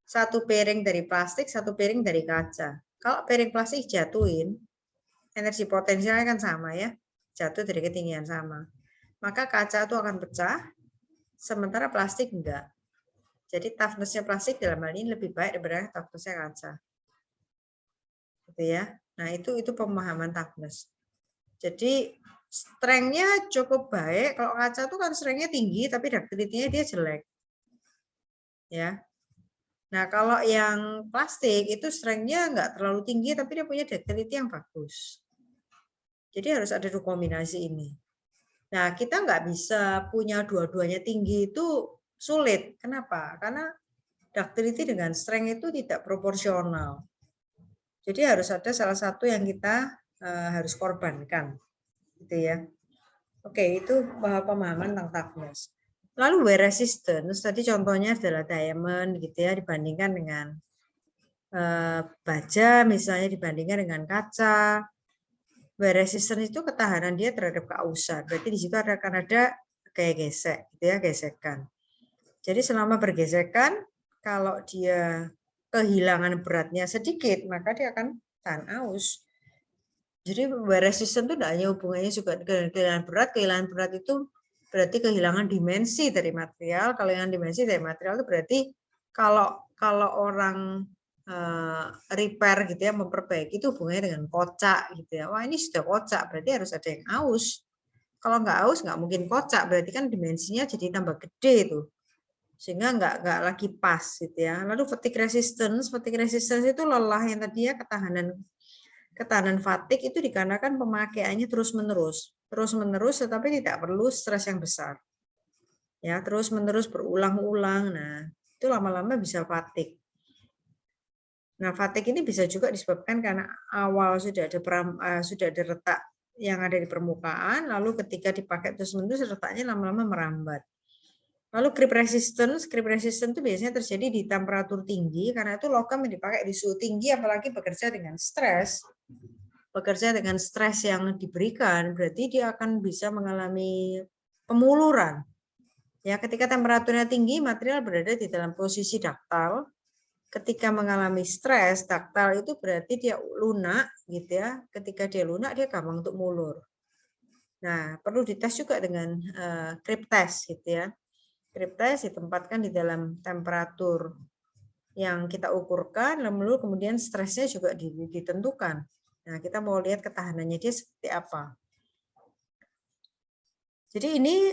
1 piring dari plastik, 1 piring dari kaca. Kalau piring plastik jatuhin, energi potensialnya kan sama ya, jatuh dari ketinggian sama. Maka kaca itu akan pecah, sementara plastik enggak. Jadi toughness-nya plastik dalam hal ini lebih baik daripada toughness-nya kaca. Gitu ya. Nah, itu pemahaman toughness. Jadi strength-nya cukup baik. Kalau kaca itu kan strength-nya tinggi tapi ductility-nya dia jelek. Ya. Nah, kalau yang plastik itu strength-nya enggak terlalu tinggi tapi dia punya ductility yang bagus. Jadi harus ada 2 kombinasi ini. Nah, kita nggak bisa punya dua-duanya tinggi itu sulit. Kenapa? Karena ductility dengan strength itu tidak proporsional. Jadi harus ada salah satu yang kita harus korbankan. Gitu ya. Oke, itu pemahaman tentang toughness. Lalu wear resistance, tadi contohnya adalah diamond gitu ya, dibandingkan dengan baja, misalnya dibandingkan dengan kaca. Wear resistance itu ketahanan dia terhadap keausan. Berarti di situ akan ada kayak gesek, gitu ya, gesekan. Jadi selama bergesekan, kalau dia kehilangan beratnya sedikit, maka dia akan tahan aus. Jadi wear resistance itu tidak hanya hubungannya juga dengan kehilangan berat itu berarti kehilangan dimensi dari material. Kalau yang dimensi dari material itu berarti kalau orang repair gitu ya, memperbaiki itu hubungannya dengan kocak gitu ya. Wah, ini sudah kocak, berarti harus ada yang aus. Kalau nggak aus nggak mungkin kocak, berarti kan dimensinya jadi tambah gede itu. Sehingga nggak lagi pas gitu ya. Lalu fatigue resistance itu lelah yang tadi ya, ketahanan fatigue itu dikarenakan pemakaiannya terus-menerus tetapi tidak perlu stres yang besar. Ya, terus-menerus berulang-ulang. Nah, itu lama-lama bisa fatigue. Nah, fatigue ini bisa juga disebabkan karena awal sudah ada retak yang ada di permukaan, lalu ketika dipakai terus-menerus retaknya lama-lama merambat. Lalu creep resistance itu biasanya terjadi di temperatur tinggi karena itu logam yang dipakai di suhu tinggi, apalagi bekerja dengan stres yang diberikan, berarti dia akan bisa mengalami pemuluran. Ya, ketika temperaturnya tinggi, material berada di dalam posisi daktal. Ketika mengalami stres, daktal itu berarti dia lunak gitu ya. Ketika dia lunak, dia gampang untuk mulur. Nah, perlu dites juga dengan creep test gitu ya. Creep test ditempatkan di dalam temperatur yang kita ukurkan, lalu kemudian stresnya juga ditentukan. Nah, kita mau lihat ketahanannya dia seperti apa. Jadi ini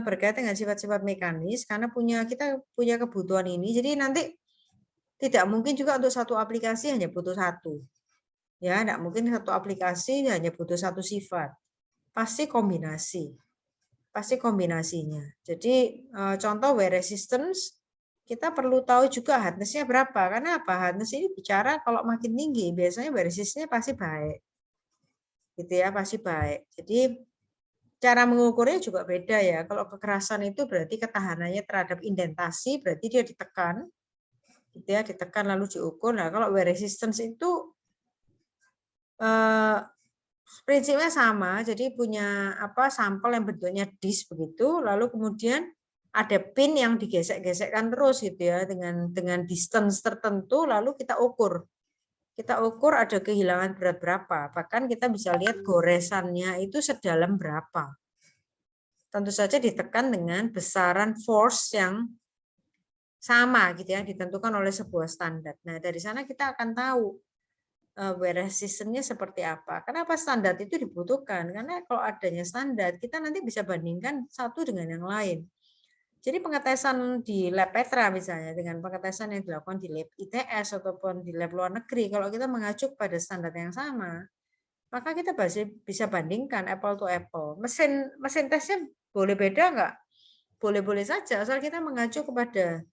berkaitan dengan sifat-sifat mekanis, karena kita punya kebutuhan ini. Jadi nanti tidak mungkin juga untuk satu aplikasi hanya butuh satu. Ya, tidak mungkin satu aplikasi hanya butuh satu sifat. Pasti kombinasinya. Jadi contoh wear resistance, kita perlu tahu juga hardness-nya berapa. Karena apa? Hardness ini bicara kalau makin tinggi, biasanya wear resistance-nya pasti baik. Gitu ya, pasti baik. Jadi cara mengukurnya juga beda ya. Kalau kekerasan itu berarti ketahanannya terhadap indentasi, berarti dia ditekan. Gitu ya, ditekan lalu diukur. Nah, kalau wear resistance itu prinsipnya sama, jadi punya sampel yang bentuknya disk begitu, lalu kemudian ada pin yang digesek-gesekkan terus gitu ya dengan distance tertentu, lalu kita ukur ada kehilangan berat berapa, bahkan kita bisa lihat goresannya itu sedalam berapa. Tentu saja ditekan dengan besaran force yang sama gitu ya, ditentukan oleh sebuah standar. Nah, dari sana kita akan tahu wear resistance-nya seperti apa. Kenapa standar itu dibutuhkan? Karena kalau adanya standar, kita nanti bisa bandingkan satu dengan yang lain. Jadi pengetesan di lab Petra misalnya dengan pengetesan yang dilakukan di lab ITS ataupun di lab luar negeri, kalau kita mengacu pada standar yang sama, maka kita bisa bandingkan apple to apple. Mesin tesnya boleh beda nggak? Boleh-boleh saja, asal kita mengacu pada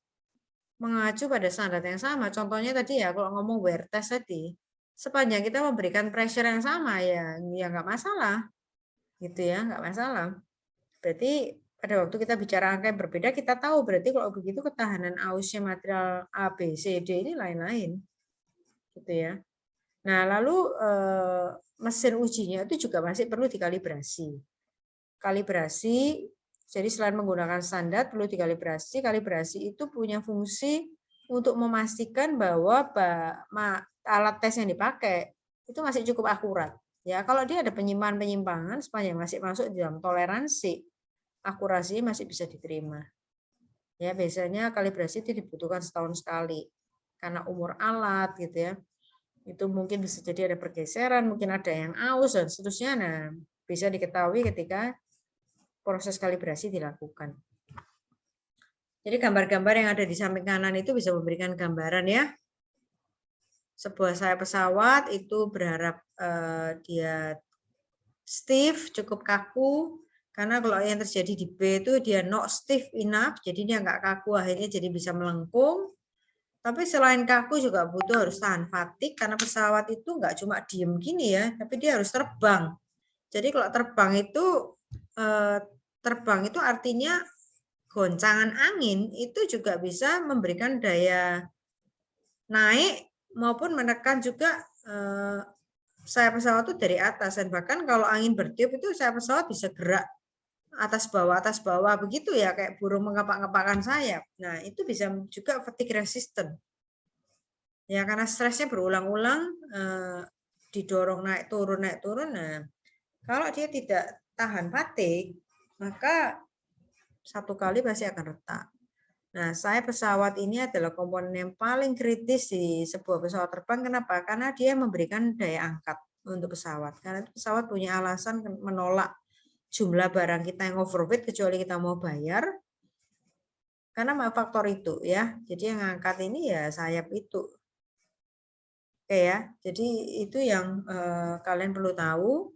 standar yang sama. Contohnya tadi ya, kalau ngomong wear test tadi, sepanjang kita memberikan pressure yang sama ya nggak masalah, gitu ya, nggak masalah. Berarti pada waktu kita bicara angka yang berbeda, kita tahu berarti kalau begitu ketahanan ausnya material A, B, C, D ini lain-lain, gitu ya. Nah, lalu mesin ujinya itu juga masih perlu dikalibrasi. Kalibrasi, jadi selain menggunakan standar perlu dikalibrasi. Kalibrasi itu punya fungsi untuk memastikan bahwa alat tes yang dipakai itu masih cukup akurat. Ya, kalau dia ada penyimpangan-penyimpangan sepanjang masih masuk di dalam toleransi, akurasi masih bisa diterima. Ya, biasanya kalibrasi itu dibutuhkan setahun sekali karena umur alat gitu ya. Itu mungkin bisa jadi ada pergeseran, mungkin ada yang aus dan seterusnya. Nah, bisa diketahui ketika proses kalibrasi dilakukan. Jadi gambar-gambar yang ada di samping kanan itu bisa memberikan gambaran ya. Sebuah sayap pesawat itu berharap dia stiff, cukup kaku. Karena kalau yang terjadi di B itu dia not stiff enough, jadi dia nggak kaku, akhirnya jadi bisa melengkung. Tapi selain kaku juga butuh harus tahan fatigue, karena pesawat itu nggak cuma diem gini ya, tapi dia harus terbang. Jadi kalau terbang itu artinya goncangan angin itu juga bisa memberikan daya naik maupun menekan juga sayap pesawat itu dari atas, dan bahkan kalau angin bertiup itu sayap pesawat bisa gerak atas bawah begitu ya, kayak burung mengepak-ngepakkan sayap. Nah, itu bisa juga fatigue resistant. Ya, karena stresnya berulang-ulang didorong naik turun. Nah, kalau dia tidak tahan fatigue, maka satu kali pasti akan retak. Nah, sayap pesawat ini adalah komponen yang paling kritis di sebuah pesawat terbang. Kenapa? Karena dia memberikan daya angkat untuk pesawat. Karena pesawat punya alasan menolak jumlah barang kita yang overweight kecuali kita mau bayar. Karena faktor itu ya. Jadi yang angkat ini ya sayap itu. Oke ya. Jadi itu yang kalian perlu tahu.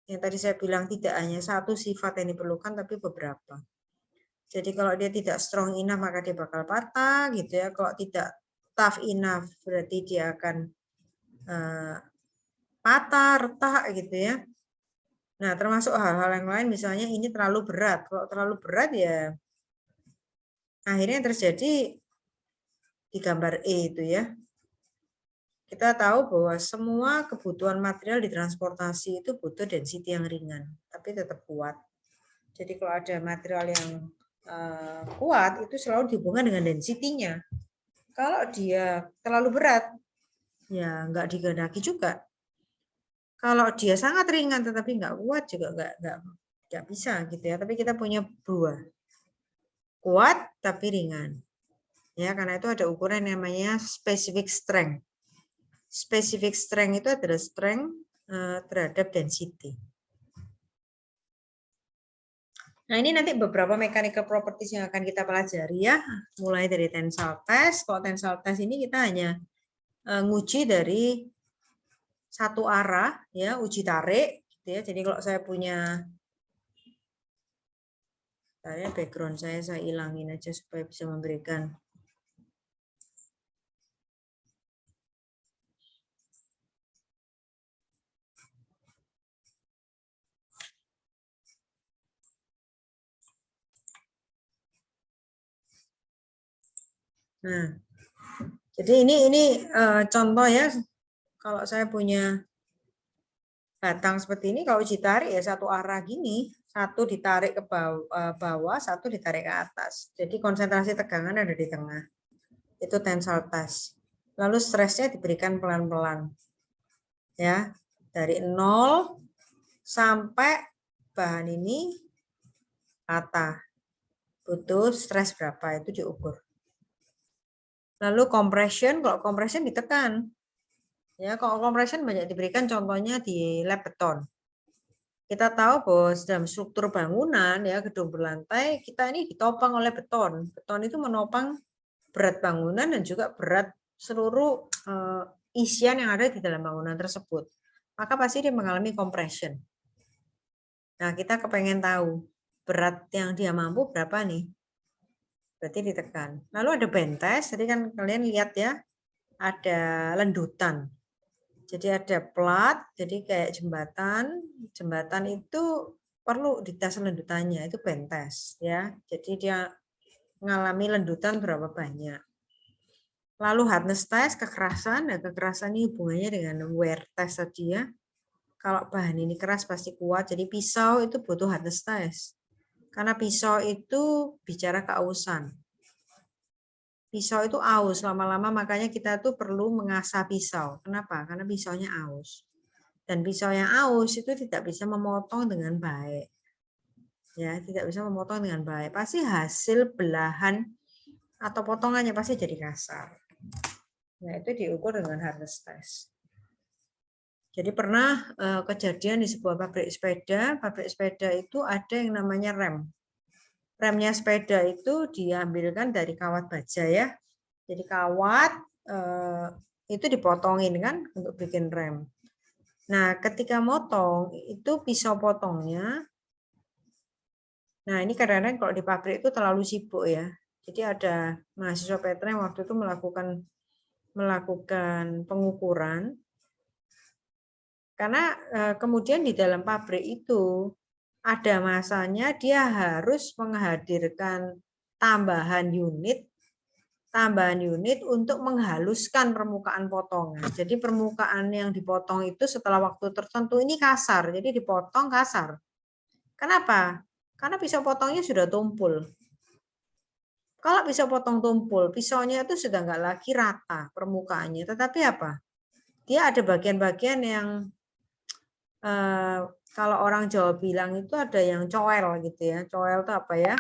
Yang tadi saya bilang tidak hanya satu sifat yang diperlukan, tapi beberapa. Jadi kalau dia tidak strong enough maka dia bakal patah gitu ya. Kalau tidak tough enough berarti dia akan patah, retak gitu ya. Nah, termasuk hal-hal yang lain, misalnya ini terlalu berat. Kalau terlalu berat ya akhirnya terjadi di gambar E itu ya. Kita tahu bahwa semua kebutuhan material di transportasi itu butuh density yang ringan, tapi tetap kuat. Jadi kalau ada material yang kuat itu selalu dihubungkan dengan density-nya. Kalau dia terlalu berat, ya nggak digendaki juga. Kalau dia sangat ringan tetapi nggak kuat juga nggak bisa gitu ya. Tapi kita punya dua, kuat tapi ringan. Ya, karena itu ada ukuran yang namanya specific strength. Specific strength itu adalah strength terhadap density. Nah, ini nanti beberapa mechanical properties yang akan kita pelajari ya, mulai dari tensile test. Kalau tensile test ini kita hanya nguji dari satu arah, ya, uji tarik, gitu ya. Jadi kalau saya punya, background saya hilangin aja supaya bisa memberikan. Nah, jadi ini contoh ya. Kalau saya punya batang seperti ini, kalau uji tarik ya satu arah gini, satu ditarik ke bawah, satu ditarik ke atas. Jadi konsentrasi tegangan ada di tengah. Itu tensile test. Lalu stresnya diberikan pelan-pelan. Ya, dari 0 sampai bahan ini patah. Butuh stres berapa itu diukur. Lalu compression, kalau compression ditekan. Ya, kalau compression banyak diberikan contohnya di lab beton. Kita tahu bahwa dalam struktur bangunan ya, gedung berlantai, kita ini ditopang oleh beton. Beton itu menopang berat bangunan dan juga berat seluruh isian yang ada di dalam bangunan tersebut. maka pasti dia mengalami compression. Nah, kita kepengen tahu berat yang dia mampu berapa nih. Berarti ditekan. Lalu ada bend test, tadi kan kalian lihat ya, ada lendutan. Jadi ada plat, jadi kayak jembatan. Jembatan itu perlu dites lendutannya, itu bend test ya. Jadi dia mengalami lendutan berapa banyak. Lalu hardness test, kekerasan. Nah, kekerasan ini hubungannya dengan wear test tadi ya. Kalau bahan ini keras pasti kuat. Jadi pisau itu butuh hardness test. Karena pisau itu bicara keausan. Pisau itu aus lama-lama, makanya kita tuh perlu mengasah pisau. Kenapa? Karena pisaunya aus. Dan pisau yang aus itu tidak bisa memotong dengan baik. Ya, tidak bisa memotong dengan baik. Pasti hasil belahan atau potongannya pasti jadi kasar. Nah, itu diukur dengan hardness test. Jadi pernah kejadian di sebuah pabrik sepeda itu ada yang namanya rem. Remnya sepeda itu diambilkan dari kawat baja ya. Jadi kawat itu dipotongin kan untuk bikin rem. Nah, ketika motong itu pisau potongnya. Nah, ini kadang-kadang kalau di pabrik itu terlalu sibuk ya. Jadi ada mahasiswa Petra yang waktu itu melakukan pengukuran. Karena kemudian di dalam pabrik itu ada masanya dia harus menghadirkan tambahan unit untuk menghaluskan permukaan potongan. Jadi permukaan yang dipotong itu setelah waktu tertentu ini kasar, jadi dipotong kasar. Kenapa? Karena pisau potongnya sudah tumpul. Kalau pisau potong tumpul, pisaunya itu sudah nggak lagi rata permukaannya, tetapi apa? Dia ada bagian-bagian yang kalau orang Jawa bilang itu ada yang coel gitu ya. Coel itu apa ya?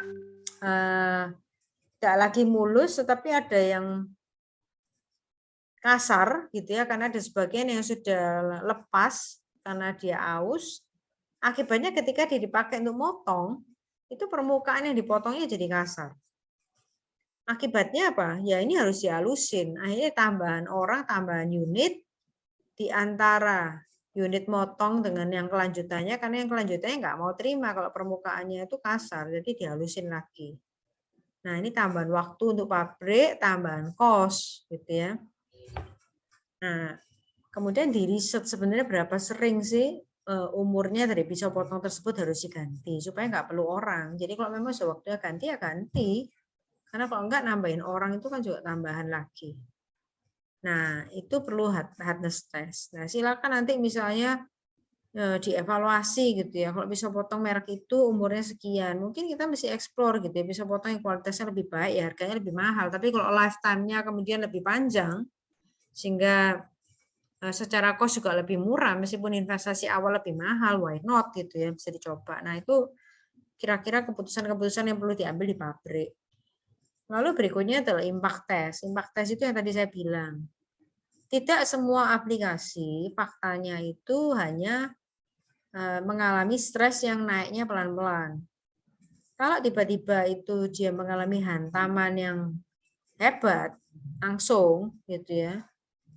Tidak lagi mulus, tetapi ada yang kasar gitu ya, karena ada sebagian yang sudah lepas karena dia aus. Akibatnya ketika dia dipakai untuk motong, itu permukaan yang dipotongnya jadi kasar. Akibatnya apa? Ya ini harus dihalusin. Akhirnya tambahan unit di antara unit motong dengan yang kelanjutannya, karena yang kelanjutannya nggak mau terima kalau permukaannya itu kasar, jadi dihalusin lagi. Nah, ini tambahan waktu untuk pabrik, tambahan kos, gitu ya. Nah, kemudian di riset sebenarnya berapa sering sih umurnya dari pisau potong tersebut harus diganti, supaya nggak perlu orang. Jadi kalau memang sudah waktunya ganti, ya ganti. Karena kalau nggak nambahin orang itu kan juga tambahan lagi. Nah, itu perlu hardness test. Nah, silakan nanti misalnya dievaluasi gitu ya. Kalau pisau potong merek itu umurnya sekian, mungkin kita mesti explore gitu ya. Pisau potong yang kualitasnya lebih baik ya harganya lebih mahal. Tapi kalau lifetime-nya kemudian lebih panjang, sehingga secara cost juga lebih murah, meskipun investasi awal lebih mahal, why not gitu ya, bisa dicoba. Nah, itu kira-kira keputusan-keputusan yang perlu diambil di pabrik. Lalu berikutnya adalah impact test. Impact test itu yang tadi saya bilang. Tidak semua aplikasi faktanya itu hanya mengalami stres yang naiknya pelan-pelan. Kalau tiba-tiba itu dia mengalami hantaman yang hebat, langsung gitu ya,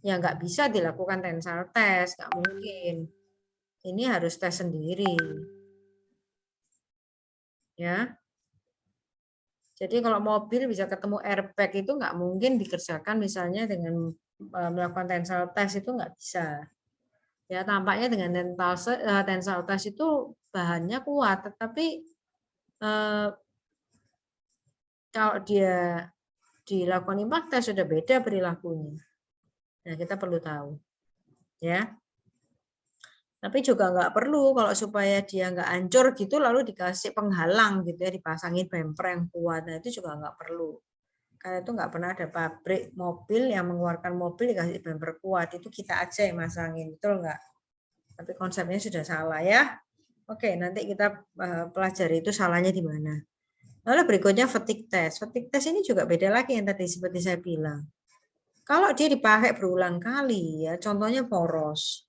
ya nggak bisa dilakukan tensile test, nggak mungkin. Ini harus tes sendiri. Ya. Jadi kalau mobil bisa ketemu airbag itu nggak mungkin dikerjakan misalnya dengan melakukan tensile test, itu nggak bisa. Ya, tampaknya dengan tensile test itu bahannya kuat, tetapi kalau dia dilakukan impact test sudah beda perilakunya. Nah, kita perlu tahu. Ya. Tapi juga nggak perlu kalau supaya dia nggak hancur gitu lalu dikasih penghalang gitu ya, dipasangin bumper yang kuat. Nah, itu juga nggak perlu. Karena itu nggak pernah ada pabrik mobil yang mengeluarkan mobil dikasih bumper kuat. Itu kita aja yang masangin, betul nggak? Tapi konsepnya sudah salah ya. Oke, nanti kita pelajari itu salahnya di mana. Lalu berikutnya fatigue test. Fatigue test ini juga beda lagi yang tadi seperti saya bilang. Kalau dia dipakai berulang kali ya, contohnya poros.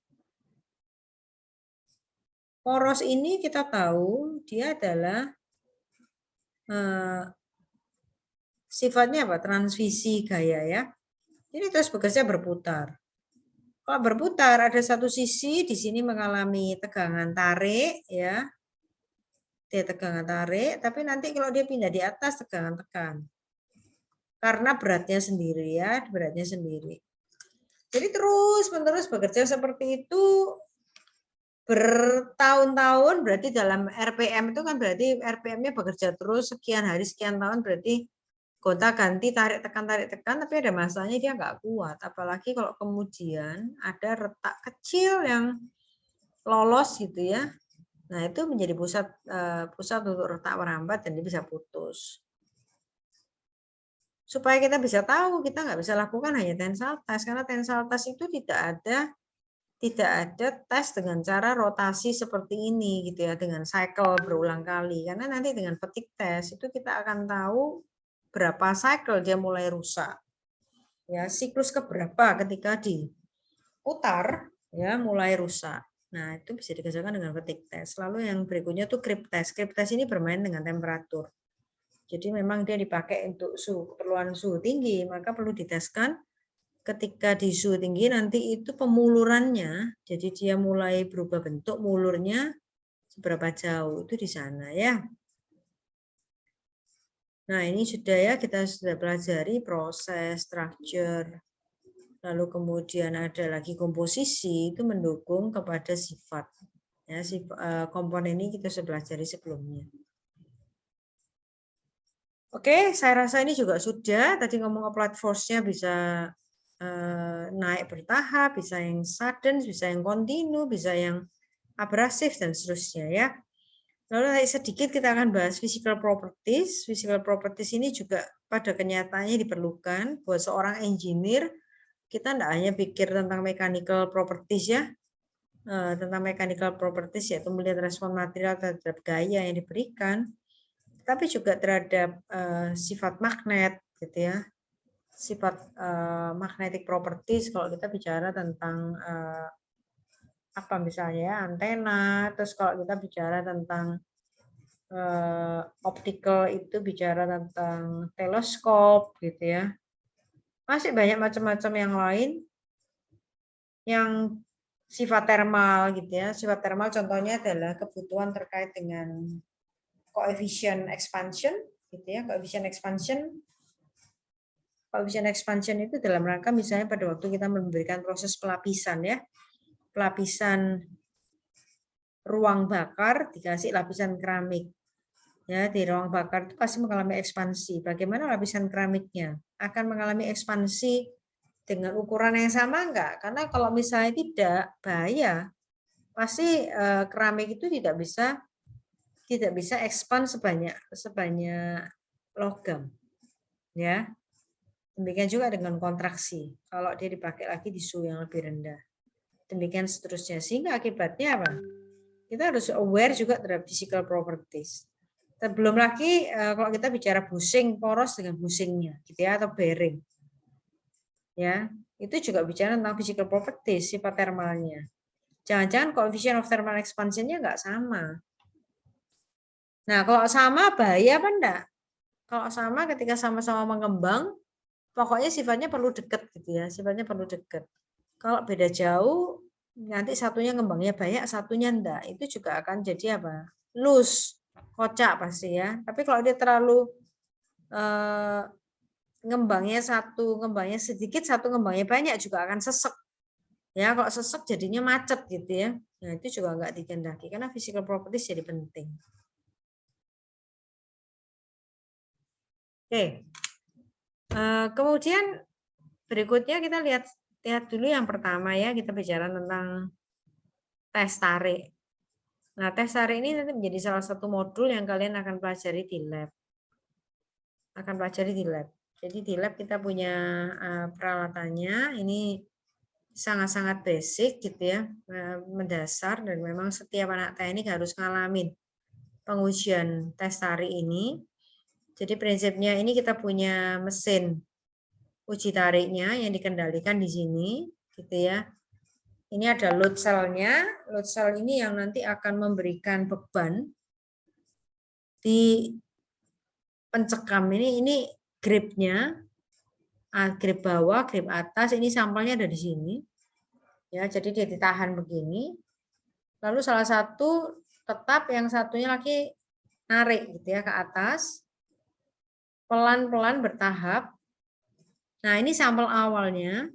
Poros ini kita tahu dia adalah sifatnya apa? Transmisi gaya ya. Jadi terus bekerja berputar. Kalau berputar ada satu sisi di sini mengalami tegangan tarik ya. Dia tegangan tarik, tapi nanti kalau dia pindah di atas tegangan tekan. Karena beratnya sendiri ya, beratnya sendiri. Jadi terus-menerus bekerja seperti itu bertahun-tahun, berarti dalam RPM itu kan berarti RPM-nya bekerja terus sekian hari, sekian tahun, berarti gonta-ganti, tarik tekan, tapi ada masanya dia nggak kuat. Apalagi kalau kemudian ada retak kecil yang lolos gitu ya. Nah itu menjadi pusat untuk retak merambat dan dia bisa putus. Supaya kita bisa tahu, kita nggak bisa lakukan hanya tensile test, karena tensile test itu tidak ada tes dengan cara rotasi seperti ini gitu ya, dengan cycle berulang kali. Karena nanti dengan fatigue test itu kita akan tahu berapa cycle dia mulai rusak. Ya, siklus keberapa ketika diputar ya mulai rusak. Nah, itu bisa dikerjakan dengan fatigue test. Lalu yang berikutnya tuh creep test. Creep test ini bermain dengan temperatur. Jadi memang dia dipakai untuk keperluan suhu tinggi, maka perlu diteskan ketika di suhu tinggi nanti itu pemulurannya, jadi dia mulai berubah bentuk mulurnya seberapa jauh itu di sana ya. Nah ini sudah ya, kita sudah pelajari proses, structure, lalu kemudian ada lagi komposisi, itu mendukung kepada sifat. Ya, komponen ini kita sudah pelajari sebelumnya. Oke, saya rasa ini juga sudah. Tadi ngomong applied force-nya bisa naik bertahap, bisa yang sudden, bisa yang kontinu, bisa yang abrasif, dan seterusnya ya. Lalu sedikit kita akan bahas physical properties. Physical properties ini juga pada kenyataannya diperlukan buat seorang engineer. Kita tidak hanya pikir tentang mechanical properties ya, tentang mechanical properties yaitu melihat respon material terhadap gaya yang diberikan, tapi juga terhadap sifat magnet gitu ya, sifat magnetic properties kalau kita bicara tentang apa misalnya antena, terus kalau kita bicara tentang optical itu bicara tentang teleskop gitu ya. Masih banyak macam-macam yang lain yang sifat thermal gitu ya. Sifat thermal contohnya adalah kebutuhan terkait dengan coefficient expansion gitu ya. Coefficient expansion itu dalam rangka misalnya pada waktu kita memberikan proses pelapisan ya. Pelapisan ruang bakar dikasih lapisan keramik. Ya, di ruang bakar itu pasti mengalami ekspansi. Bagaimana lapisan keramiknya? Akan mengalami ekspansi dengan ukuran yang sama enggak? Karena kalau misalnya tidak, bahaya. Pasti keramik itu tidak bisa expand sebanyak logam. Ya. Demikian juga dengan kontraksi. Kalau dia dipakai lagi di suhu yang lebih rendah. Demikian seterusnya. Sehingga akibatnya apa? Kita harus aware juga terhadap physical properties. Belum lagi kalau kita bicara bushing, poros dengan bushingnya, gitu ya, atau bearing. Ya, itu juga bicara tentang physical properties, sifat thermalnya. Jangan-jangan coefficient of thermal expansion-nya nggak sama. Nah, kalau sama bahaya apa enggak? Kalau sama ketika sama-sama mengembang, pokoknya sifatnya perlu dekat gitu ya, sifatnya perlu dekat. Kalau beda jauh, nanti satunya ngembangnya banyak, satunya enggak. Itu juga akan jadi apa? Loose, kocak pasti ya. Tapi kalau dia terlalu ngembangnya sedikit, satu ngembangnya banyak juga akan sesek. Ya, kalau sesek jadinya macet gitu ya. Nah, itu juga enggak dikehendaki karena physical properties jadi penting. Oke. Kemudian berikutnya kita lihat dulu yang pertama ya, kita bicara tentang tes tarik. Nah, tes tarik ini nanti menjadi salah satu modul yang kalian akan pelajari di lab. Jadi di lab kita punya peralatannya, ini sangat-sangat basic gitu ya, mendasar, dan memang setiap anak teknik harus ngalamin pengujian tes tarik ini. Jadi prinsipnya ini kita punya mesin uji tariknya yang dikendalikan di sini, gitu ya. Ini ada load cell-nya. Load cell ini yang nanti akan memberikan beban di pencekam ini gripnya, grip bawah, grip atas. Ini sampelnya ada di sini. Ya, jadi dia ditahan begini. Lalu salah satu tetap, yang satunya lagi narik gitu ya ke atas. Pelan-pelan bertahap. Nah, ini sampel awalnya.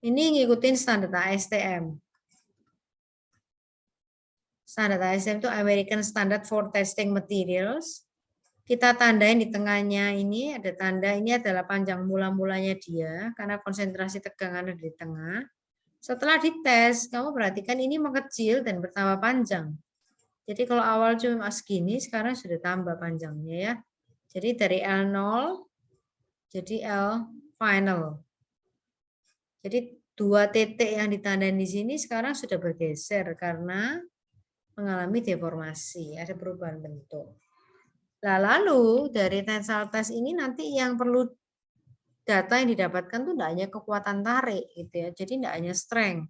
Ini ngikutin standar ASTM. Standar ASTM itu American Standard for Testing Materials. Kita tandain di tengahnya ini, ada tanda ini adalah panjang mula-mulanya dia, karena konsentrasi tegangan ada di tengah. Setelah dites, kamu perhatikan ini mengecil dan bertambah panjang. Jadi kalau awal cuma segini, sekarang sudah tambah panjangnya ya. Jadi dari L0, jadi L final. Jadi 2 titik yang ditandain di sini sekarang sudah bergeser karena mengalami deformasi, ada perubahan bentuk. Nah, lalu dari tensile test ini nanti yang perlu data yang didapatkan tuh tidak hanya kekuatan tarik gitu ya. Jadi tidak hanya strength.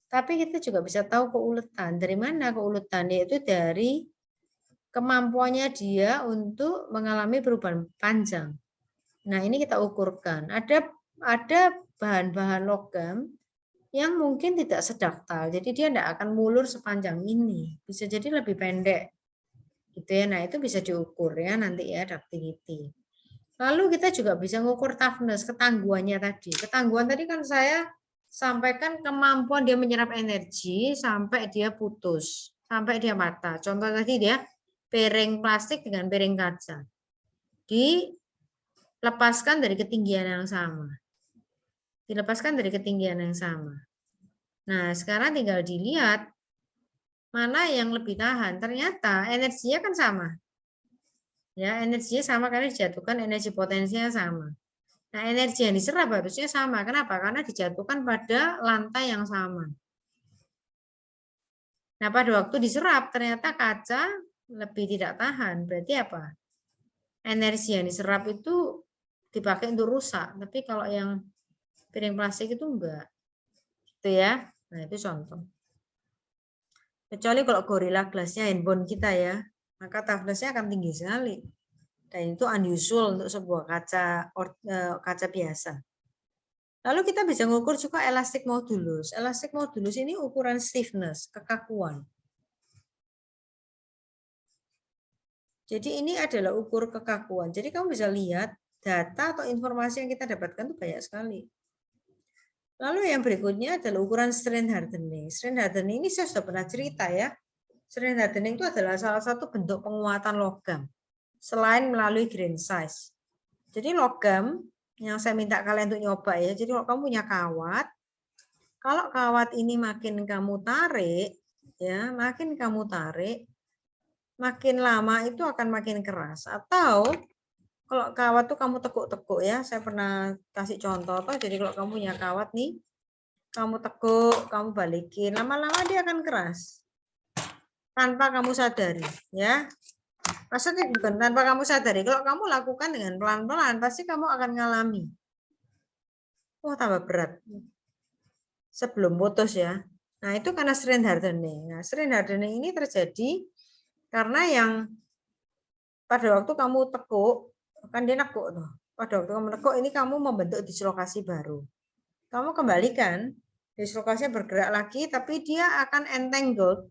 Tapi kita juga bisa tahu keuletan. Dari mana keuletan? Yaitu dari kemampuannya dia untuk mengalami perubahan panjang. Nah, ini kita ukurkan. Ada bahan-bahan logam yang mungkin tidak sedaktal. Jadi dia tidak akan mulur sepanjang ini. Bisa jadi lebih pendek. Gitu ya. Nah, itu bisa diukur ya nanti ya ductility. Lalu kita juga bisa mengukur toughness, ketangguhannya tadi. Ketangguhan tadi kan saya sampaikan kemampuan dia menyerap energi sampai dia putus, sampai dia patah. Contoh tadi dia piring plastik dengan piring kaca. Dilepaskan dari ketinggian yang sama. Dilepaskan dari ketinggian yang sama. Nah, sekarang tinggal dilihat mana yang lebih tahan. Ternyata energinya kan sama. Ya, energinya sama karena dijatuhkan energi potensinya sama. Nah, energi yang diserap harusnya sama. Kenapa? Karena dijatuhkan pada lantai yang sama. Nah, pada waktu diserap ternyata kaca lebih tidak tahan. Berarti apa? Energi yang diserap itu dipakai untuk rusak. Tapi kalau yang piring plastik itu enggak. Gitu ya. Nah, itu contoh. Kecuali kalau Gorilla Glass-nya handphone kita ya, maka toughness-nya akan tinggi sekali. Dan itu unusual untuk sebuah kaca biasa. Lalu kita bisa mengukur juga elastic modulus. Elastic modulus ini ukuran stiffness, kekakuan. Jadi ini adalah ukur kekakuan. Jadi kamu bisa lihat data atau informasi yang kita dapatkan itu banyak sekali. Lalu yang berikutnya adalah ukuran strain hardening. Strain hardening ini saya sudah pernah cerita ya. Strain hardening itu adalah salah satu bentuk penguatan logam selain melalui grain size. Jadi logam yang saya minta kalian untuk nyoba ya. Jadi kalau kamu punya kawat, kalau kawat ini makin kamu tarik, ya, makin kamu tarik, makin lama itu akan makin keras. Atau kalau kawat tuh kamu tekuk-tekuk ya, saya pernah kasih contoh toh. Jadi kalau kamu punya kawat nih, kamu tekuk, kamu balikin, lama-lama dia akan keras. Tanpa kamu sadari, ya. Maksudnya bukan tanpa kamu sadari. Kalau kamu lakukan dengan pelan-pelan, pasti kamu akan ngalami. Wah, tambah berat. Sebelum putus ya. Nah, itu karena strain hardening. Nah, strain hardening ini terjadi karena yang pada waktu kamu tekuk, kan dia nekuk tuh. Pada waktu kamu nekuk ini kamu membentuk dislokasi baru. Kamu kembalikan, dislokasinya bergerak lagi, tapi dia akan entangled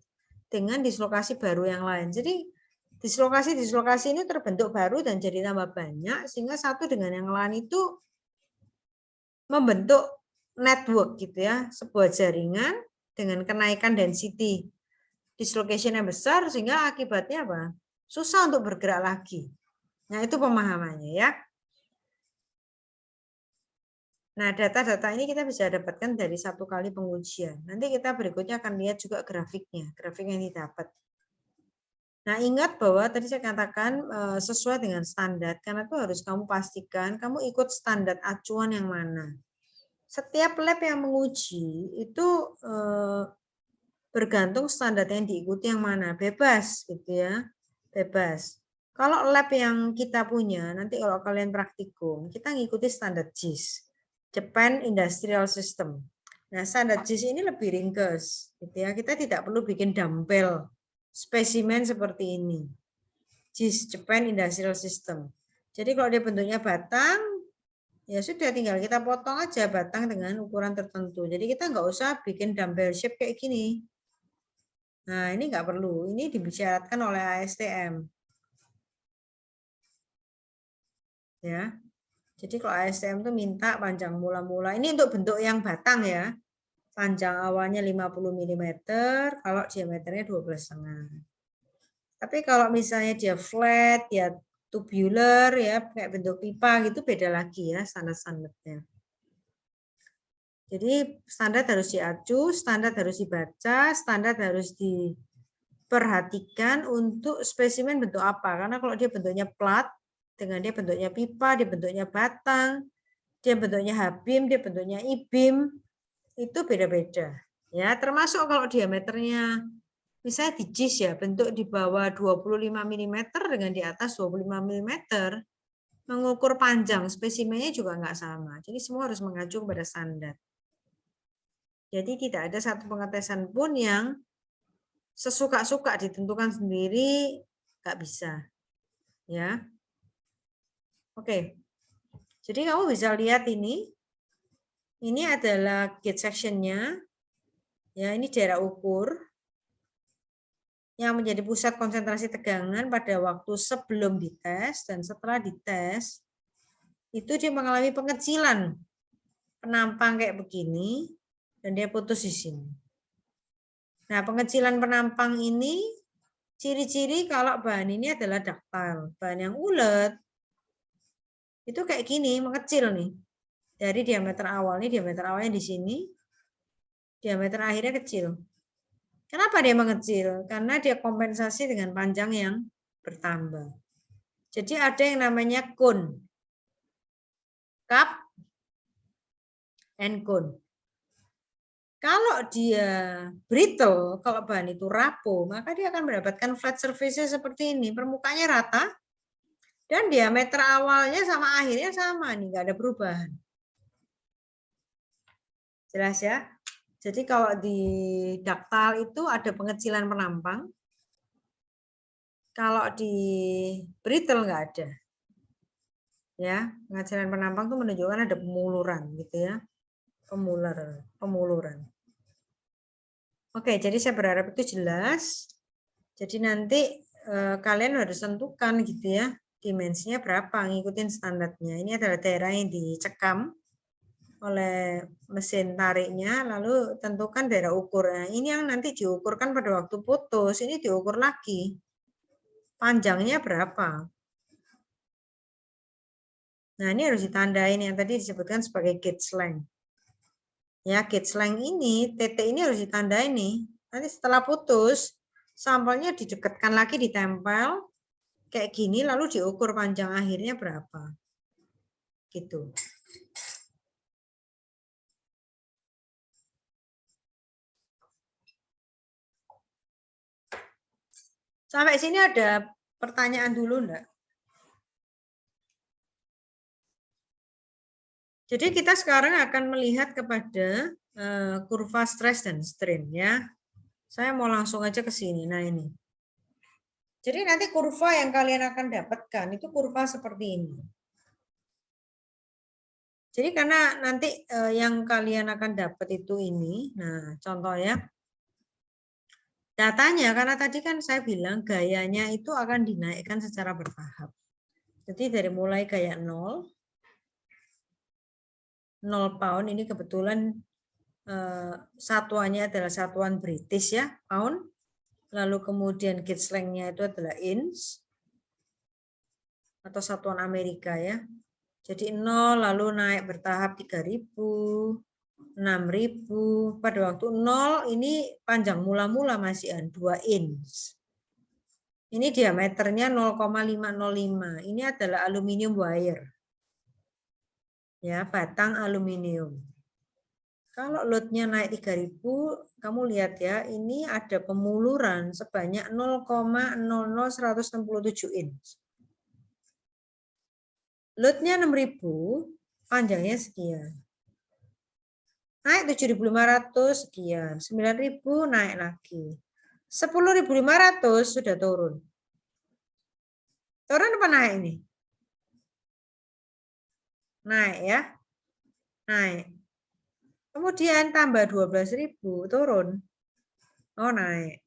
dengan dislokasi baru yang lain. Jadi dislokasi ini terbentuk baru dan jadi tambah banyak, sehingga satu dengan yang lain itu membentuk network gitu ya, sebuah jaringan dengan kenaikan density dislocation yang besar, sehingga akibatnya apa? Susah untuk bergerak lagi. Nah, itu pemahamannya ya. Nah, data-data ini kita bisa dapatkan dari 1 kali pengujian. Nanti kita berikutnya akan lihat juga grafiknya, grafik yang didapat. Nah, ingat bahwa tadi saya katakan sesuai dengan standar, karena itu harus kamu pastikan kamu ikut standar acuan yang mana. Setiap lab yang menguji itu bergantung standar yang diikuti yang mana, bebas gitu ya, bebas. Kalau lab yang kita punya, nanti kalau kalian praktikum, kita ngikuti standar JIS, Japan Industrial System. Nah, standar JIS ini lebih ringkas, gitu ya. Kita tidak perlu bikin dumbbell spesimen seperti ini. JIS, Japan Industrial System. Jadi kalau dia bentuknya batang, Ya sudah, tinggal kita potong aja batang dengan ukuran tertentu. Jadi kita nggak usah bikin dumbbell shape kayak gini. Nah, ini nggak perlu. Ini dibisyaratkan oleh ASTM. Ya. Jadi kalau ASTM itu minta panjang mula-mula. Ini untuk bentuk yang batang ya. Panjang awalnya 50 mm, kalau diameternya 12,5. Tapi kalau misalnya dia flat, ya tubular, ya kayak bentuk pipa gitu, beda lagi ya standar-standarnya. Jadi standar harus diacu, standar harus dibaca, standar harus diperhatikan untuk spesimen bentuk apa. Karena kalau dia bentuknya plat, dengan dia bentuknya pipa, dia bentuknya batang, dia bentuknya H-beam, dia bentuknya I-beam, itu beda-beda. Ya, termasuk kalau diameternya misalnya di JIS ya, bentuk di bawah 25 mm dengan di atas 25 mm, mengukur panjang spesimennya juga nggak sama. Jadi semua harus mengacu kepada standar. Jadi tidak ada satu pengetesan pun yang sesuka-suka ditentukan sendiri, nggak bisa. Ya. Oke. Jadi kamu bisa lihat ini. Ini adalah gauge section-nya. Ya, ini daerah ukur yang menjadi pusat konsentrasi tegangan pada waktu sebelum dites dan setelah dites. Itu dia mengalami pengecilan penampang kayak begini dan dia putus di sini. Nah, pengecilan penampang ini ciri-ciri kalau bahan ini adalah ductile. Bahan yang ulet itu kayak gini, mengecil nih. Dari diameter awal, ini diameter awalnya di sini, diameter akhirnya kecil. Kenapa dia mengecil? Karena dia kompensasi dengan panjang yang bertambah. Jadi ada yang namanya cone, cup, and cone. Kalau dia brittle, kalau bahan itu rapuh, maka dia akan mendapatkan flat surface seperti ini. Permukaannya rata, dan diameter awalnya sama akhirnya sama, nih nggak ada perubahan. Jelas ya? Jadi kalau di ductile itu ada pengecilan penampang, kalau di brittle nggak ada. Ya, pengecilan penampang itu menunjukkan ada pemuluran gitu ya. Pemuluran. Oke, jadi saya berharap itu jelas. Jadi nanti kalian harus tentukan gitu ya, dimensinya berapa, ngikutin standarnya. Ini adalah daerah yang dicekam oleh mesin tariknya, lalu tentukan daerah ukurnya. Ini yang nanti diukurkan pada waktu putus, ini diukur lagi. Panjangnya berapa? Nah, ini harus ditandain yang tadi disebutkan sebagai gauge length. Ya, gauge length ini, titik ini harus ditandain nih. Nanti setelah putus, sampelnya didekatkan lagi, ditempel kayak gini, lalu diukur panjang akhirnya berapa. Gitu. Sampai sini ada pertanyaan dulu enggak? Jadi kita sekarang akan melihat kepada kurva stress dan strain ya. Saya mau langsung aja ke sini. Nah ini. Jadi nanti kurva yang kalian akan dapatkan itu kurva seperti ini. Jadi karena nanti yang kalian akan dapat itu ini. Nah contoh ya. Datanya karena tadi kan saya bilang gayanya itu akan dinaikkan secara bertahap. Jadi dari mulai gaya 0 pound ini kebetulan satuannya adalah satuan British ya, pound. Lalu kemudian gauge length-nya itu adalah inch atau satuan Amerika ya. Jadi 0 lalu naik bertahap 3.000, 6.000. Pada waktu 0 ini panjang mula-mula masih 2 inch. Ini diameternya 0,505. Ini adalah aluminium wire. Ya, batang aluminium. Kalau load-nya naik 3.000, kamu lihat ya, ini ada pemuluran sebanyak 0,00167 inch. Load-nya 6.000, panjangnya sekian. Naik 7.500 sekian, 9.000 naik lagi. 10.500 sudah turun. Turun apa naik ini? naik ya. Naik. Kemudian tambah 12.000 turun. Oh, naik.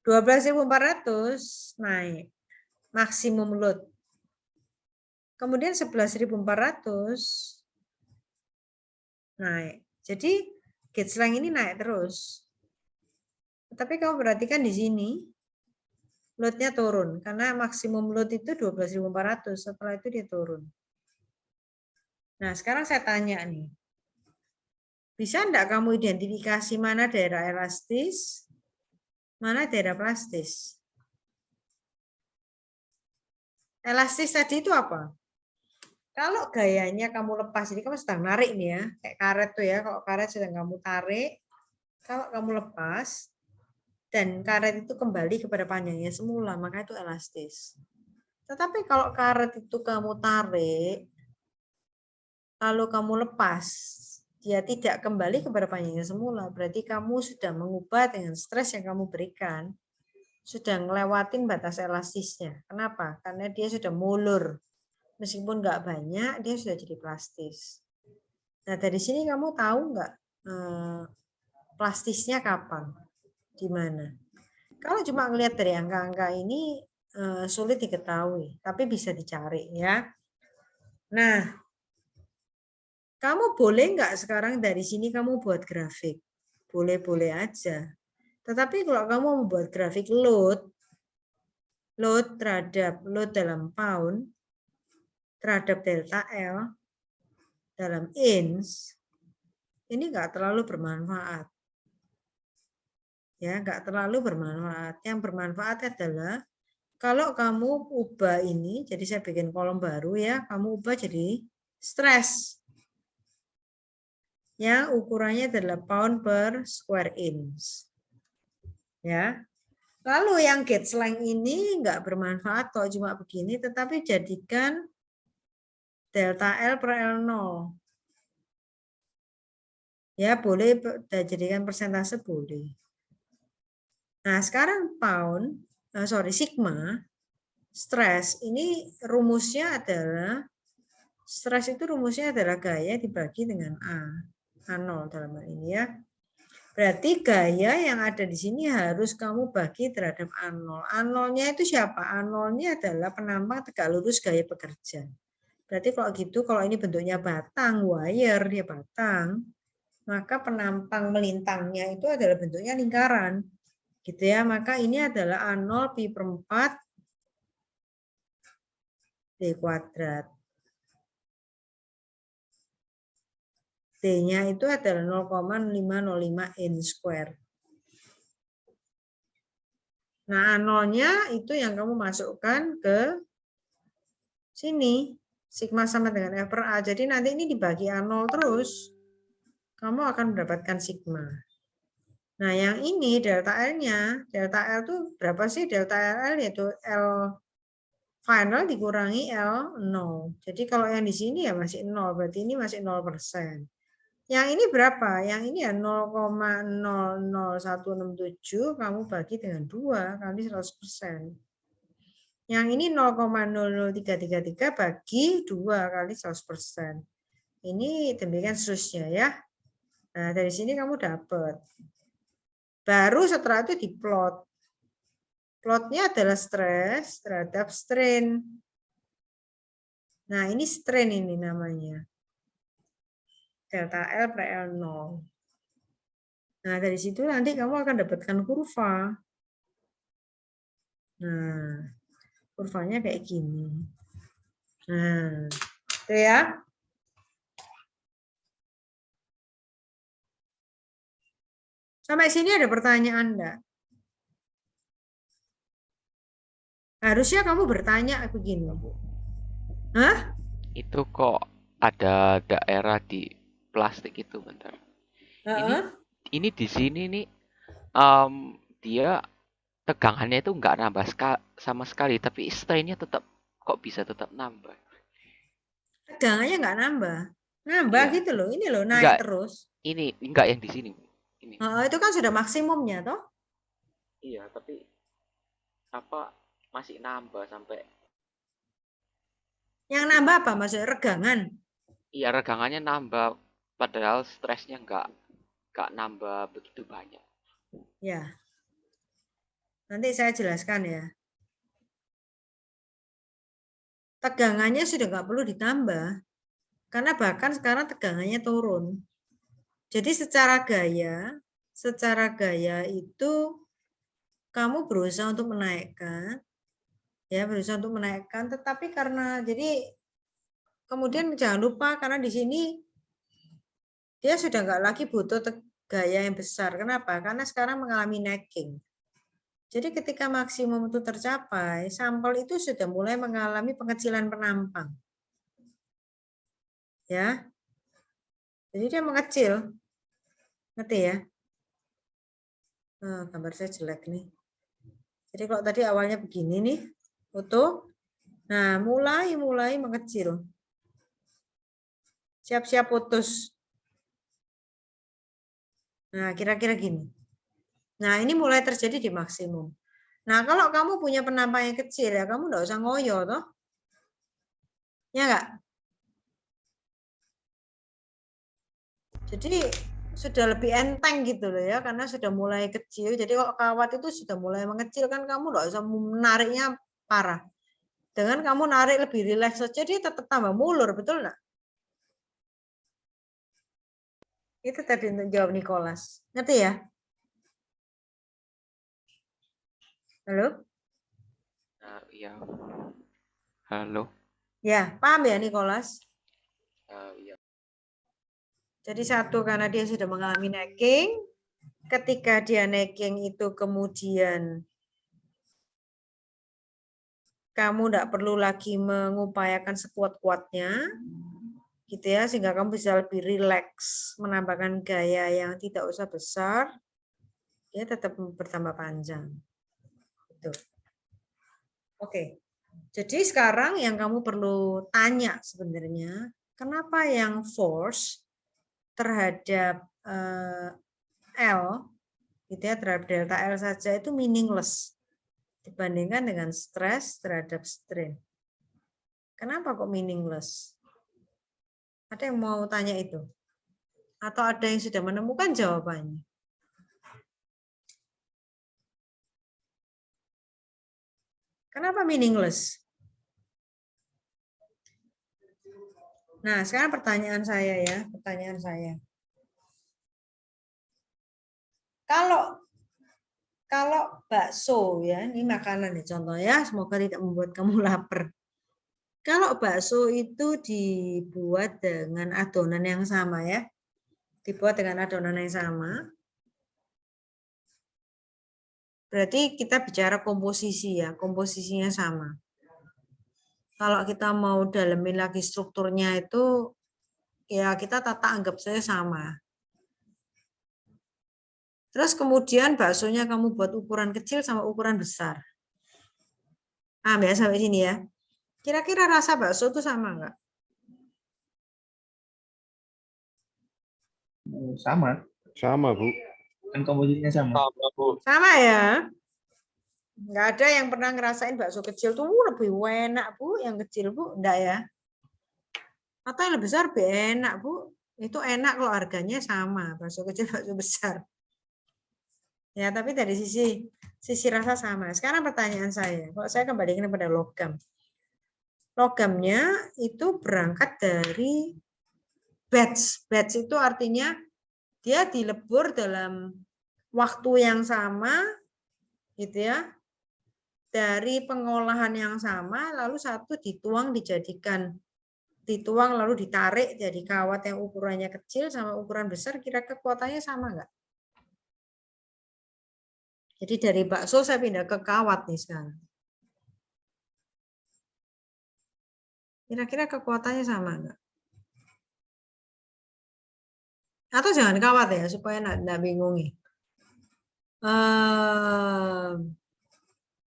12.400 naik. Maksimum load. Kemudian 11.400 naik. Jadi gauge length ini naik terus. Tapi kamu perhatikan di sini loadnya turun karena maksimum load itu 12.400. Setelah itu dia turun. Nah, sekarang saya tanya nih. Bisa enggak kamu identifikasi mana daerah elastis, mana daerah plastis? Elastis tadi itu apa? Kalau gayanya kamu lepas, jadi kamu sedang narik nih ya, kayak karet tuh ya, kalau karet sedang kamu tarik, kalau kamu lepas, dan karet itu kembali kepada panjangnya semula, maka itu elastis. Tetapi kalau karet itu kamu tarik, lalu kamu lepas, dia tidak kembali kepada panjangnya semula, berarti kamu sudah mengubah dengan stres yang kamu berikan, sudah ngelewatin batas elastisnya. Kenapa? Karena dia sudah mulur. Meskipun nggak banyak, dia sudah jadi plastis. Nah, dari sini kamu tahu nggak plastisnya kapan? Di mana? Kalau cuma ngelihat dari angka-angka ini sulit diketahui, tapi bisa dicari ya. Nah, kamu boleh nggak sekarang dari sini kamu buat grafik? Boleh-boleh aja. Tetapi kalau kamu membuat grafik load terhadap load dalam pound, terhadap delta L dalam inch, ini nggak terlalu bermanfaat. Ya, nggak terlalu bermanfaat. Yang bermanfaat adalah kalau kamu ubah ini, jadi saya bikin kolom baru ya, kamu ubah jadi stress. Ya, ukurannya adalah pound per square inch. Ya. Lalu yang gauge length ini nggak bermanfaat kalau cuma begini, tetapi jadikan delta L per L0. Ya, boleh jadikan persentase boleh. Nah, sekarang sigma, stres, ini rumusnya adalah, stres itu rumusnya adalah gaya dibagi dengan A0 dalam hal ini ya. Berarti gaya yang ada di sini harus kamu bagi terhadap A0. A0-nya itu siapa? A0-nya adalah penampang tegak lurus gaya bekerja. Berarti kalau gitu, kalau ini bentuknya batang, wire, dia batang, maka penampang melintangnya itu adalah bentuknya lingkaran. Gitu ya, maka ini adalah A0 pi per 4 D kuadrat. D-nya itu adalah 0,505 N square. Nah, A0-nya itu yang kamu masukkan ke sini. Sigma sama dengan F per A. Jadi nanti ini dibagi A0 terus. Kamu akan mendapatkan sigma. Nah, yang ini delta L-nya. Delta L itu berapa sih? Delta L yaitu L final dikurangi L 0. Jadi kalau yang di sini ya masih 0. Berarti ini masih 0%. Yang ini berapa? Yang ini ya 0,00167 kamu bagi dengan 2 kali 100%. Yang ini 0,00333 bagi 2 kali 100%. Ini demikian seterusnya ya. Nah, dari sini kamu dapat. Baru setelah itu diplot. Plotnya adalah stres terhadap strain. Nah, ini strain ini namanya. Delta L per L0. Nah, dari situ nanti kamu akan dapatkan kurva. Nah, kurvanya kayak gini. Nah, itu ya. Sampai sini ada pertanyaan enggak? Harusnya kamu bertanya begini. Hah? Itu kok ada daerah di plastik itu, bentar. Ini di sini nih, dia tegangannya itu nggak nambah sama sekali, tapi strainnya tetap kok bisa tetap nambah. Tegangannya nggak nambah. Nambah Iya. gitu loh. Ini loh naik Enggak. terus. Ini enggak yang di sini. Ini. Itu kan sudah maksimumnya toh. Iya, tapi apa masih nambah sampai Yang nambah apa maksudnya? Regangan? Iya, regangannya nambah, padahal stresnya nggak nambah begitu banyak. Ya. Nanti saya jelaskan ya. Tegangannya sudah nggak perlu ditambah. Karena bahkan sekarang tegangannya turun. Jadi secara gaya itu kamu berusaha untuk menaikkan, ya berusaha untuk menaikkan. Tetapi karena jadi kemudian jangan lupa karena di sini dia sudah nggak lagi butuh gaya yang besar. Kenapa? Karena sekarang mengalami necking. Jadi ketika maksimum itu tercapai, sampel itu sudah mulai mengalami pengecilan penampang. Ya. Jadi dia mengecil. Ngerti ya? Nah, gambar saya jelek nih. Jadi kalau tadi awalnya begini nih, foto. Nah, mulai mengecil. Siap-siap putus. Nah, kira-kira gini. Nah, ini mulai terjadi di maksimum. Nah, kalau kamu punya penampang yang kecil ya, kamu nggak usah ngoyo toh. Ya nggak? Jadi sudah lebih enteng gitu loh ya, karena sudah mulai kecil. Jadi kalau kawat itu sudah mulai mengecil kan kamu nggak usah menariknya parah. Dengan kamu narik lebih rileks saja dia tetap tambah mulur, betul nggak? Itu tadi untuk jawab Nicholas. Ngerti ya? Halo? Iya. Halo. Ya, paham ya Nicholas? Iya. Jadi satu karena dia sudah mengalami necking, ketika dia necking itu kemudian kamu tidak perlu lagi mengupayakan sekuat-kuatnya, gitu ya, sehingga kamu bisa lebih rileks, menambahkan gaya yang tidak usah besar, dia tetap bertambah panjang. Gitu. Oke, jadi sekarang yang kamu perlu tanya sebenarnya, kenapa yang force terhadap L, gitu ya, terhadap delta L saja itu meaningless dibandingkan dengan stres terhadap strain. Kenapa kok meaningless? Ada yang mau tanya itu? Atau ada yang sudah menemukan jawabannya? Kenapa meaningless? Nah, sekarang pertanyaan saya ya, pertanyaan saya. Kalau bakso ya, ini makanan ya contohnya, semoga tidak membuat kamu lapar. Kalau bakso itu dibuat dengan adonan yang sama ya, dibuat dengan adonan yang sama, berarti kita bicara komposisi ya, komposisinya sama. Kalau kita mau dalemin lagi strukturnya itu, ya kita tata anggap saja sama. Terus kemudian baksonya kamu buat ukuran kecil sama ukuran besar. Ah, ya sampai sini ya. Kira-kira rasa bakso itu sama nggak? Sama. Sama, Bu. Kan komposisinya sama. Sama, Bu. Sama ya. Nggak ada yang pernah ngerasain bakso kecil tuh lebih enak, Bu. Yang kecil, Bu. Enggak ya. Atau yang lebih besar lebih enak, Bu. Itu enak kalau harganya sama. Bakso kecil, bakso besar. Ya, tapi dari sisi rasa sama. Sekarang pertanyaan saya, kalau saya kembalikan kepada logam. Logamnya itu berangkat dari batch. Batch itu artinya dia dilebur dalam waktu yang sama, gitu ya, dari pengolahan yang sama, lalu satu dituang lalu ditarik jadi kawat yang ukurannya kecil sama ukuran besar, kira kekuatannya sama nggak? Jadi dari bakso saya pindah ke kawat nih sekarang. Kira-kira kekuatannya sama nggak? Atau jangan kawat ya, supaya nggak bingungi.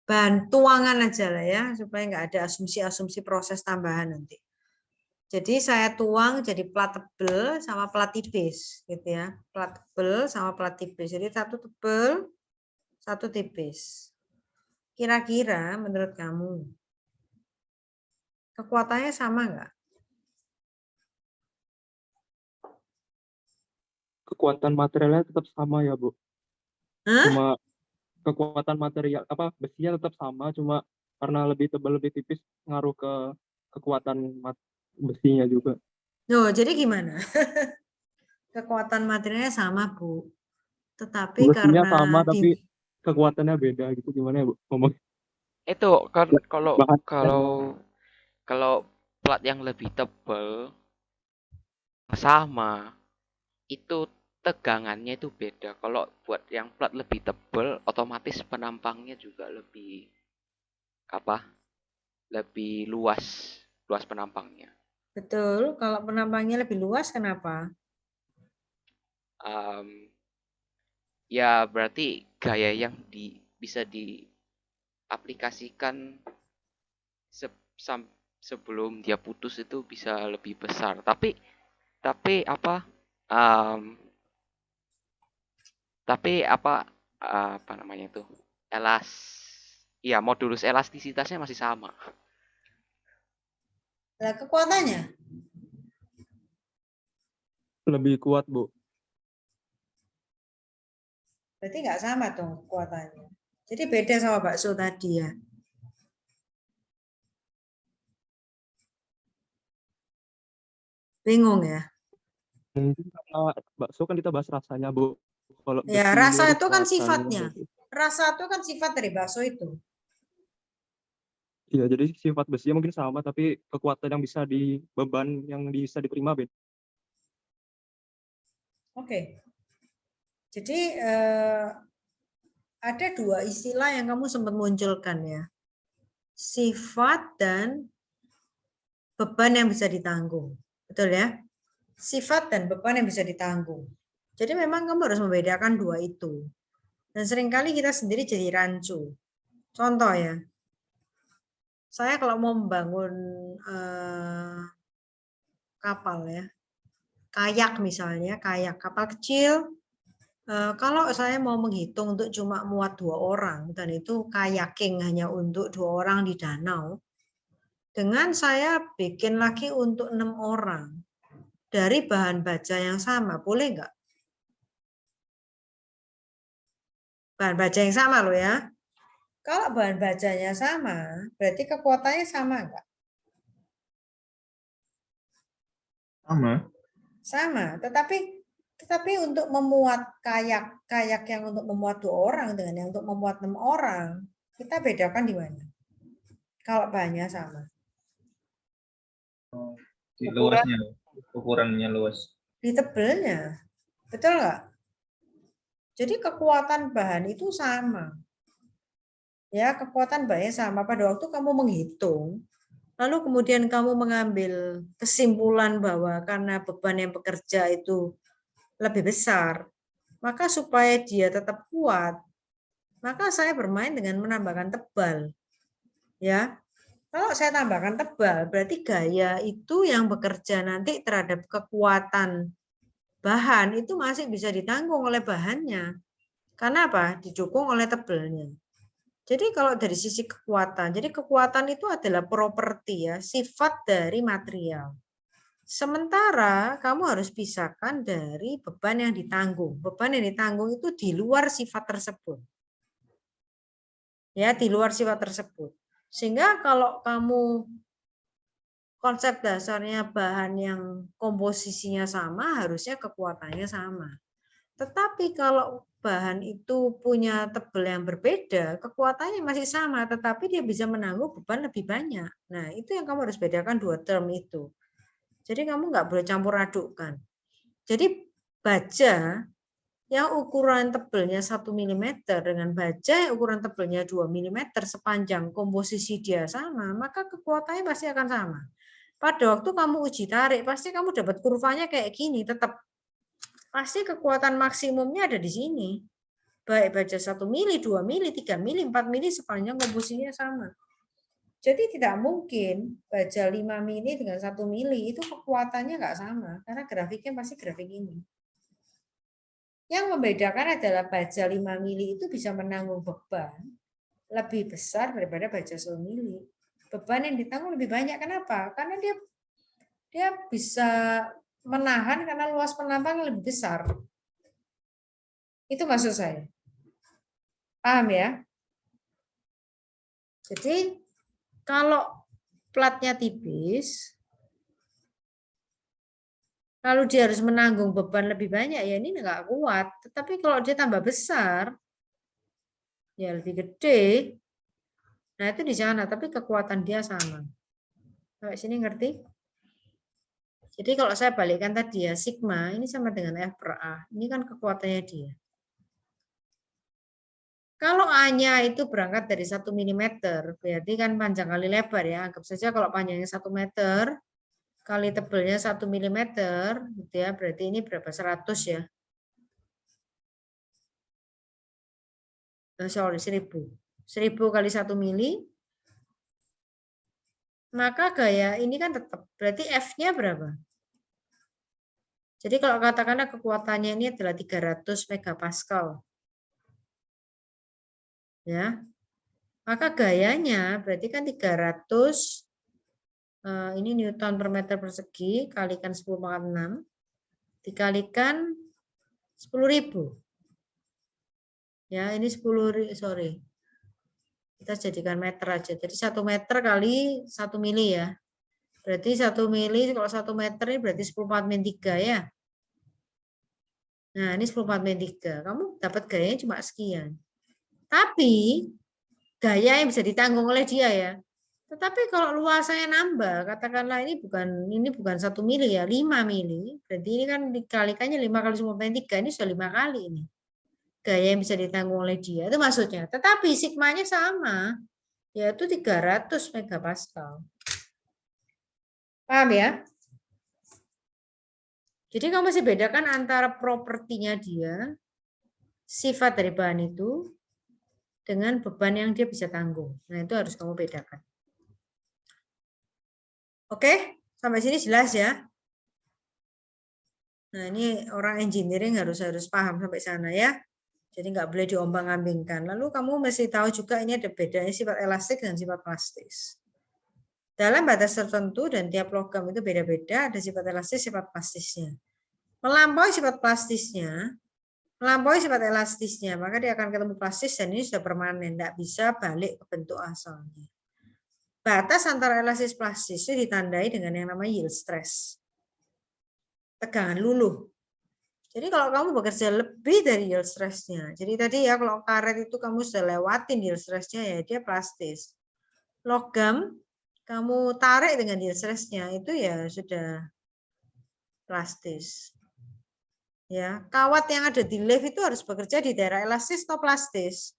Bahan tuangan aja lah ya, supaya nggak ada asumsi-asumsi proses tambahan nanti. Jadi saya tuang jadi plat tebel sama plat tipis, gitu ya. Plat tebel sama plat tipis. Jadi satu tebel, satu tipis. Kira-kira menurut kamu, Kekuatannya sama nggak? Kekuatan materialnya tetap sama ya, Bu. Hah? Cuma kekuatan material besinya tetap sama, cuma karena lebih tebal lebih tipis ngaruh ke kekuatan besinya juga. Loh, jadi gimana? Kekuatan materialnya sama, Bu. Tetapi Besinya karena sama tapi kekuatannya beda gitu, gimana ya, Bu? Ngomong Itu kan kalau bahan kalau kalau plat yang lebih tebal sama itu tegangannya itu beda. Kalau buat yang plat lebih tebal, otomatis penampangnya juga lebih apa? Lebih luas penampangnya. betul, kalau penampangnya lebih luas, kenapa? Ya berarti gaya yang bisa diaplikasikan sebelum dia putus itu bisa lebih besar. Tapi apa? Tapi apa namanya itu? Ya modulus elastisitasnya masih sama. Nah, kekuatannya lebih kuat, Bu. berarti nggak sama dong kekuatannya. Jadi beda sama bakso tadi ya. Bingung ya? Mungkin karena bakso kan kita bahas rasanya, Bu. Kalau Ya, besi rasa harus itu kan rasanya. sifatnya. Rasa itu kan sifat dari bakso itu. Iya, jadi sifat besinya mungkin sama, tapi kekuatan yang bisa beban yang bisa diterima beda. Oke. Jadi ada dua istilah yang kamu sempat munculkan ya. Sifat dan beban yang bisa ditanggung. Betul ya? Sifat dan beban yang bisa ditanggung. Jadi memang kamu harus membedakan dua itu. Dan seringkali kita sendiri jadi rancu. Contoh ya, saya kalau mau membangun kapal ya, kayak misalnya, kayak kapal kecil, kalau saya mau menghitung untuk cuma muat 2 orang, dan itu kayaking hanya untuk 2 orang di danau, dengan saya bikin lagi untuk 6 orang, dari bahan baja yang sama, boleh nggak? Bahan baja yang sama loh ya. Kalau bahan bajanya sama, berarti kekuatannya sama nggak? Sama. Sama, tetapi untuk memuat kayak yang untuk memuat 2 orang dengan yang untuk memuat 6 orang, kita bedakan di mana? Kalau bahannya sama. Di luasnya, ukurannya luas. Di tebelnya, betul nggak? Jadi kekuatan bahan itu sama. Ya, kekuatan bahannya sama. Pada waktu kamu menghitung, lalu kemudian kamu mengambil kesimpulan bahwa karena beban yang bekerja itu lebih besar, maka supaya dia tetap kuat, maka saya bermain dengan menambahkan tebal. Ya, kalau saya tambahkan tebal, berarti gaya itu yang bekerja nanti terhadap kekuatan bahan itu masih bisa ditanggung oleh bahannya. Karena apa? Didukung oleh tebelnya. Jadi kalau dari sisi kekuatan, jadi kekuatan itu adalah properti ya, sifat dari material. Sementara kamu harus pisahkan dari beban yang ditanggung. Beban yang ditanggung itu di luar sifat tersebut. Ya, di luar sifat tersebut. Sehingga kalau kamu konsep dasarnya bahan yang komposisinya sama, harusnya kekuatannya sama. Tetapi kalau bahan itu punya tebal yang berbeda, kekuatannya masih sama, tetapi dia bisa menanggung beban lebih banyak. Nah, itu yang kamu harus bedakan dua term itu. Jadi kamu nggak boleh campur adukkan. Jadi baja yang ukuran tebalnya 1 mm dengan baja yang ukuran tebalnya 2 mm sepanjang komposisi dia sama, maka kekuatannya pasti akan sama. Pada waktu kamu uji tarik, pasti kamu dapat kurvanya kayak gini, tetap pasti kekuatan maksimumnya ada di sini. Baik baja 1 mili, 2 mili, 3 mili, 4 mili sepanjang komposisinya sama. Jadi tidak mungkin baja 5 mili dengan 1 mili itu kekuatannya nggak sama, karena grafiknya pasti grafik ini. Yang membedakan adalah baja 5 mili itu bisa menanggung beban lebih besar daripada baja 1 mili. beban yang ditanggung lebih banyak. Kenapa? Karena dia bisa menahan karena luas penambangan lebih besar. Itu maksud saya. Paham ya? Jadi kalau platnya tipis, lalu dia harus menanggung beban lebih banyak, ya ini nggak kuat. Tetapi kalau dia tambah besar, ya lebih gede. Nah itu di sana, tapi kekuatan dia sama. Sampai sini ngerti? Jadi kalau saya balikkan tadi ya, sigma ini sama dengan F per A. Ini kan kekuatannya dia. Kalau A-nya itu berangkat dari 1 mm, berarti kan panjang kali lebar ya. Anggap saja kalau panjangnya 1 meter, kali tebelnya 1 mm, gitu ya, berarti ini berapa? 100 ya. Sorry, 1000. 1000 kali 1 mili, maka gaya ini kan tetap. Berarti F-nya berapa? Jadi kalau katakanlah kekuatannya ini adalah 300 megapascal. Ya. Maka gayanya berarti kan 300 ini Newton per meter persegi kalikan 10/6 dikalikan 10.000. Ya, ini 10, sorry. Kita jadikan meter aja. Jadi 1 meter kali 1 mili ya. Berarti 1 mili kalau 1 meter ini berarti 10/4-3 ya. Nah, ini 10/4-3. Kamu dapat gayanya cuma sekian. Tapi gaya yang bisa ditanggung oleh dia ya. Tetapi kalau luasannya nambah, katakanlah ini bukan 1 mili ya, 5 mili. Berarti ini kan dikalikannya 5 kali 10/3, ini sudah 5 kali ini. Gaya yang bisa ditanggung oleh dia, itu maksudnya. Tetapi sigmanya sama, yaitu 300 megapascal. Paham ya? Jadi kamu masih bedakan antara propertinya dia, sifat dari bahan itu, dengan beban yang dia bisa tanggung. Nah, itu harus kamu bedakan. Oke, sampai sini jelas ya. Nah, ini orang engineering harus paham sampai sana ya. Jadi nggak boleh diombang-ambingkan. Lalu kamu mesti tahu juga ini ada bedanya sifat elastik dan sifat plastis. Dalam batas tertentu dan tiap logam itu beda-beda, ada sifat elastis, sifat plastisnya. Melampaui sifat plastisnya, melampaui sifat elastisnya, maka dia akan ketemu plastis dan ini sudah permanen, tidak bisa balik ke bentuk asalnya. Batas antara elastis plastis itu ditandai dengan yang namanya yield stress. Tegangan luluh. Jadi kalau kamu bekerja lebih dari yield stress-nya, jadi tadi ya kalau karet itu kamu sudah lewatin yield stress-nya ya dia plastis. Logam kamu tarik dengan yield stress-nya itu ya sudah plastis. Ya, kawat yang ada di lift itu harus bekerja di daerah elastis atau plastis?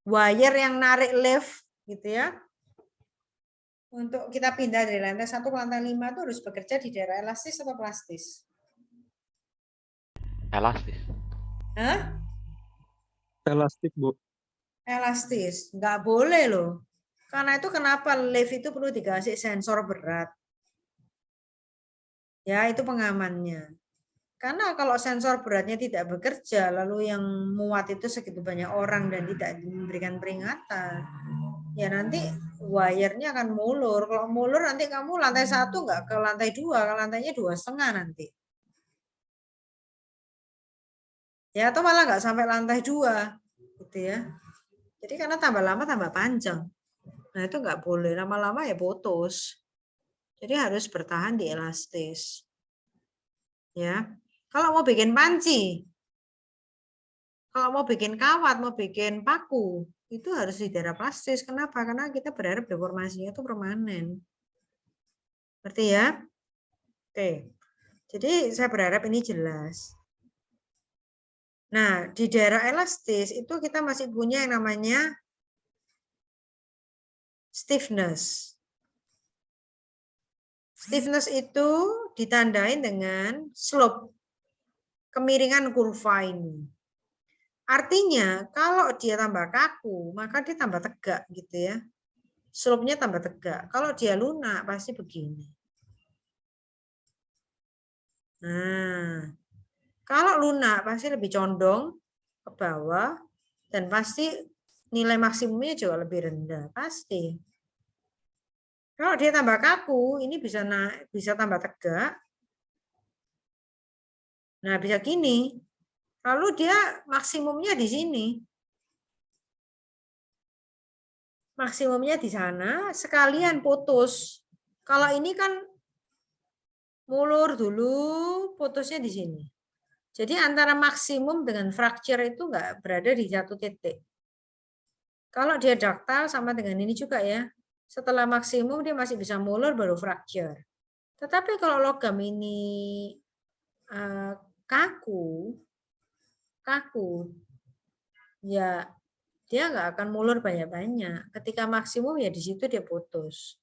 Wire yang narik lift gitu ya. Untuk kita pindah dari lantai 1 ke lantai 5 itu harus bekerja di daerah elastis atau plastis? Elastis. Hah? Elastis, Bu. Elastis. Nggak boleh loh. Karena itu kenapa lift itu perlu dikasih sensor berat. Ya, itu pengamannya. Karena kalau sensor beratnya tidak bekerja, lalu yang muat itu segitu banyak orang dan tidak memberikan peringatan, ya nanti wire-nya akan mulur. Kalau mulur nanti kamu lantai 1 nggak ke lantai 2, ke lantainya 2,5 nanti. Ya, atau malah nggak sampai lantai 2, gitu ya. Jadi karena tambah lama tambah panjang. Nah itu nggak boleh, lama-lama ya putus. Jadi harus bertahan di elastis. Ya. Kalau mau bikin panci, kalau mau bikin kawat, mau bikin paku, itu harus di daerah plastis. Kenapa? Karena kita berharap deformasinya itu permanen. Berarti ya? Oke. Jadi saya berharap ini jelas. Nah, di daerah elastis itu kita masih punya yang namanya stiffness. Stiffness itu ditandai dengan slope, kemiringan kurva ini. Artinya kalau dia tambah kaku, maka dia tambah tegak gitu ya. Slope-nya tambah tegak. Kalau dia lunak pasti begini. Nah, kalau lunak pasti lebih condong ke ke bawah, dan pasti nilai maksimumnya juga lebih rendah, pasti. Kalau dia tambah kaku, ini bisa naik, bisa tambah tegak. Nah, bisa gini. Lalu dia maksimumnya di sini. Maksimumnya di sana, sekalian putus. Kalau ini kan mulur dulu, putusnya di sini. Jadi antara maksimum dengan fracture itu enggak berada di satu titik. Kalau dia ductile sama dengan ini juga ya. Setelah maksimum dia masih bisa mulur baru fracture. Tetapi kalau logam ini kaku, ya dia nggak akan mulur banyak-banyak. Ketika maksimum ya di situ dia putus.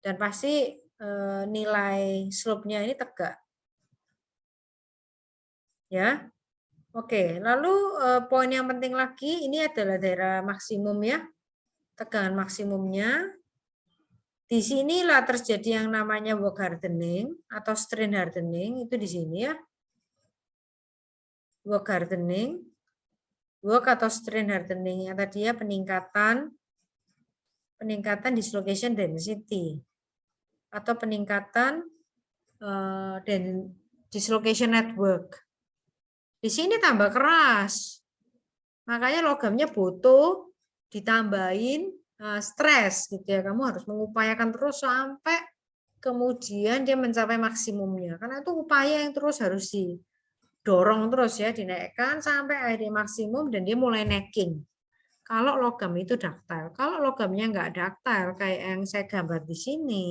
Dan pasti nilai slope-nya ini tegak. Ya. Oke, lalu poin yang penting lagi ini adalah daerah maksimum ya. Tegangan maksimumnya. Di sinilah terjadi yang namanya work hardening atau strain hardening, itu di sini ya. Work hardening, work atau strain hardening yang tadi ya peningkatan dislocation density atau peningkatan dislocation network. Di sini tambah keras, makanya logamnya butuh ditambahin stres gitu ya. Kamu harus mengupayakan terus sampai kemudian dia mencapai maksimumnya. Karena itu upaya yang terus harus didorong terus ya, dinaikkan sampai akhirnya maksimum dan dia mulai necking. Kalau logam itu ductile, kalau logamnya nggak ductile kayak yang saya gambar di sini,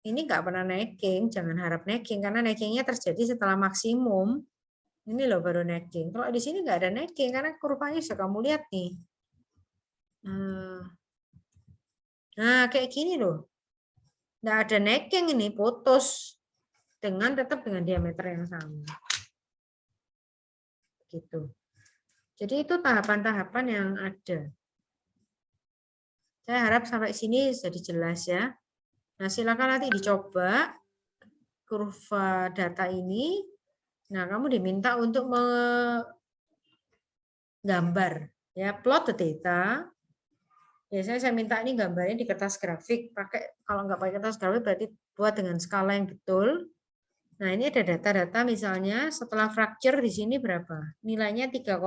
ini nggak pernah necking, jangan harap necking karena neckingnya terjadi setelah maksimum. Ini loh baru necking. Kalau di sini nggak ada necking karena kurvanya sudah kamu lihat nih. Nah, kayak gini loh. Nggak ada necking ini, putus dengan tetap dengan diameter yang sama. Gitu. Jadi itu tahapan-tahapan yang ada. Saya harap sampai sini jadi jelas ya. Nah, silakan nanti dicoba kurva data ini. Nah, kamu diminta untuk menggambar ya, plot the data. Biasanya saya minta ini gambarnya di kertas grafik. Kalau nggak pakai kertas grafik berarti buat dengan skala yang betul. Nah, ini ada data-data misalnya setelah fracture di sini berapa? Nilainya 3,02.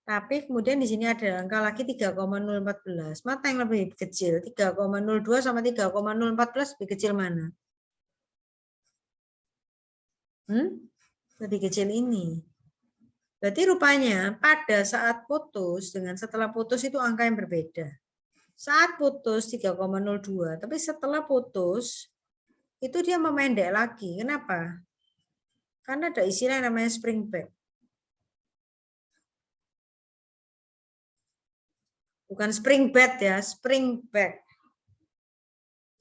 Tapi kemudian di sini ada angka lagi 3,014. Mana yang lebih kecil? 3,02 sama 3,014 lebih kecil mana? Lebih kecil ini. Berarti rupanya pada saat putus dengan setelah putus itu angka yang berbeda. Saat putus 3,02, tapi setelah putus itu dia memendek lagi. Kenapa? Karena ada istilah yang namanya spring back. Bukan spring bed ya, spring back.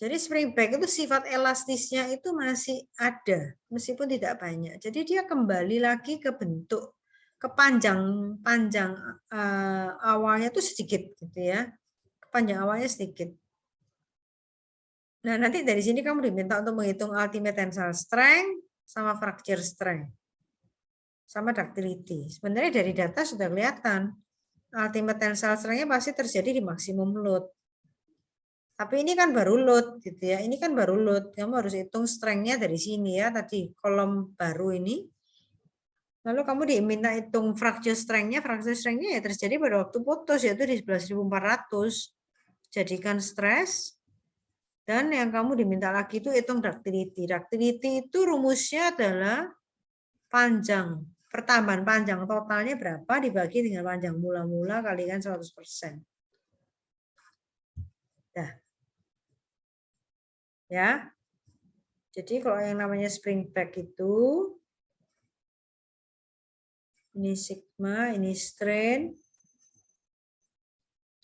Jadi spring back itu sifat elastisnya itu masih ada, meskipun tidak banyak. Jadi dia kembali lagi ke bentuk, ke panjang awalnya itu sedikit gitu ya. Panjang awalnya sedikit. Nah, nanti dari sini kamu diminta untuk menghitung ultimate tensile strength sama fracture strength. Sama ductility. Sebenarnya dari data sudah kelihatan. Ultimate tensile strength-nya pasti terjadi di maksimum load. Tapi ini kan baru load gitu ya. Ini kan baru load. Kamu harus hitung strength-nya dari sini ya. Tadi kolom baru ini. Lalu kamu diminta hitung fracture strength-nya. Fracture strength-nya ya terjadi pada waktu putus yaitu di 11.400. Jadikan stres. Dan yang kamu diminta lagi itu hitung ductility. Ductility itu rumusnya adalah panjang. Pertambahan panjang totalnya berapa dibagi dengan panjang mula-mula kalikan 100%. Nah. Ya. Jadi kalau yang namanya spring back itu ini sigma, ini strain.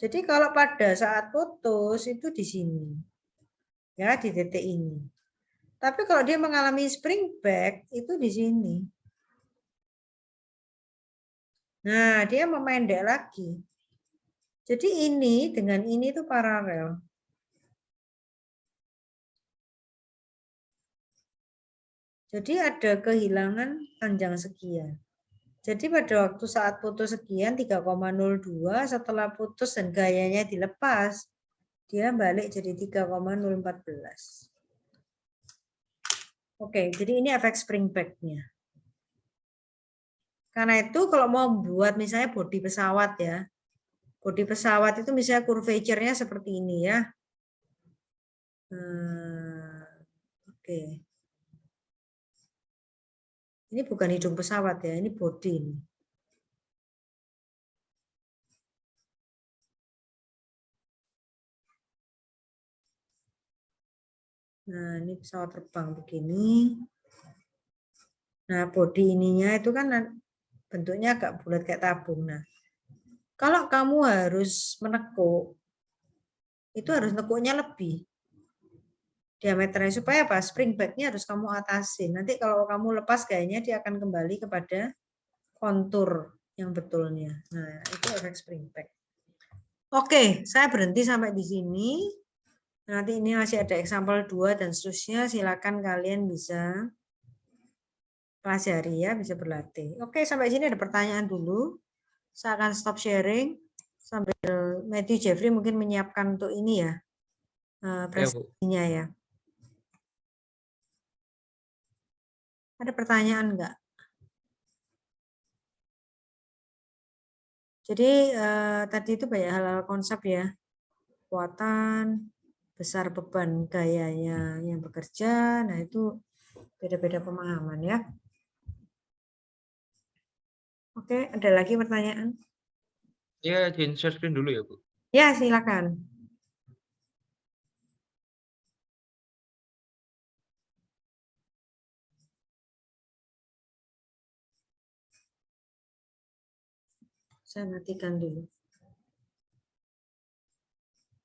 Jadi kalau pada saat putus itu di sini. Ya, di titik ini. Tapi kalau dia mengalami spring back itu di sini. Nah, dia memendek lagi. Jadi ini dengan ini itu paralel. Jadi ada kehilangan panjang sekian. Jadi pada waktu saat putus sekian 3,02, setelah putus dan gayanya dilepas, dia balik jadi 3,014. Oke, jadi ini efek spring back-nya. Karena itu kalau mau buat misalnya bodi pesawat ya, bodi pesawat itu misalnya curvature-nya seperti ini ya. Oke. Ini bukan hidung pesawat ya, ini bodi ini. Nah, ini pesawat terbang begini. Nah, bodi ininya itu kan bentuknya agak bulat kayak tabung. Nah, kalau kamu harus menekuk, itu harus nekuknya lebih diameternya supaya apa? Spring back-nya harus kamu atasin. Nanti kalau kamu lepas gayanya dia akan kembali kepada kontur yang betulnya. Nah, itu efek spring back. Oke, saya berhenti sampai di sini. Nanti ini masih ada example 2 dan seterusnya. Silakan kalian bisa pelajari ya, bisa berlatih. Oke, sampai sini ada pertanyaan dulu. Saya akan stop sharing sambil Matthew Jeffrey mungkin menyiapkan untuk ini ya, presentasinya ya. Ada pertanyaan enggak? Jadi tadi itu banyak hal-hal konsep ya, kekuatan, besar beban gayanya yang bekerja, nah itu beda-beda pemahaman ya. Oke, ada lagi pertanyaan? Ya, izin share screen dulu ya, Bu. Ya, silakan. Saya matikan dulu.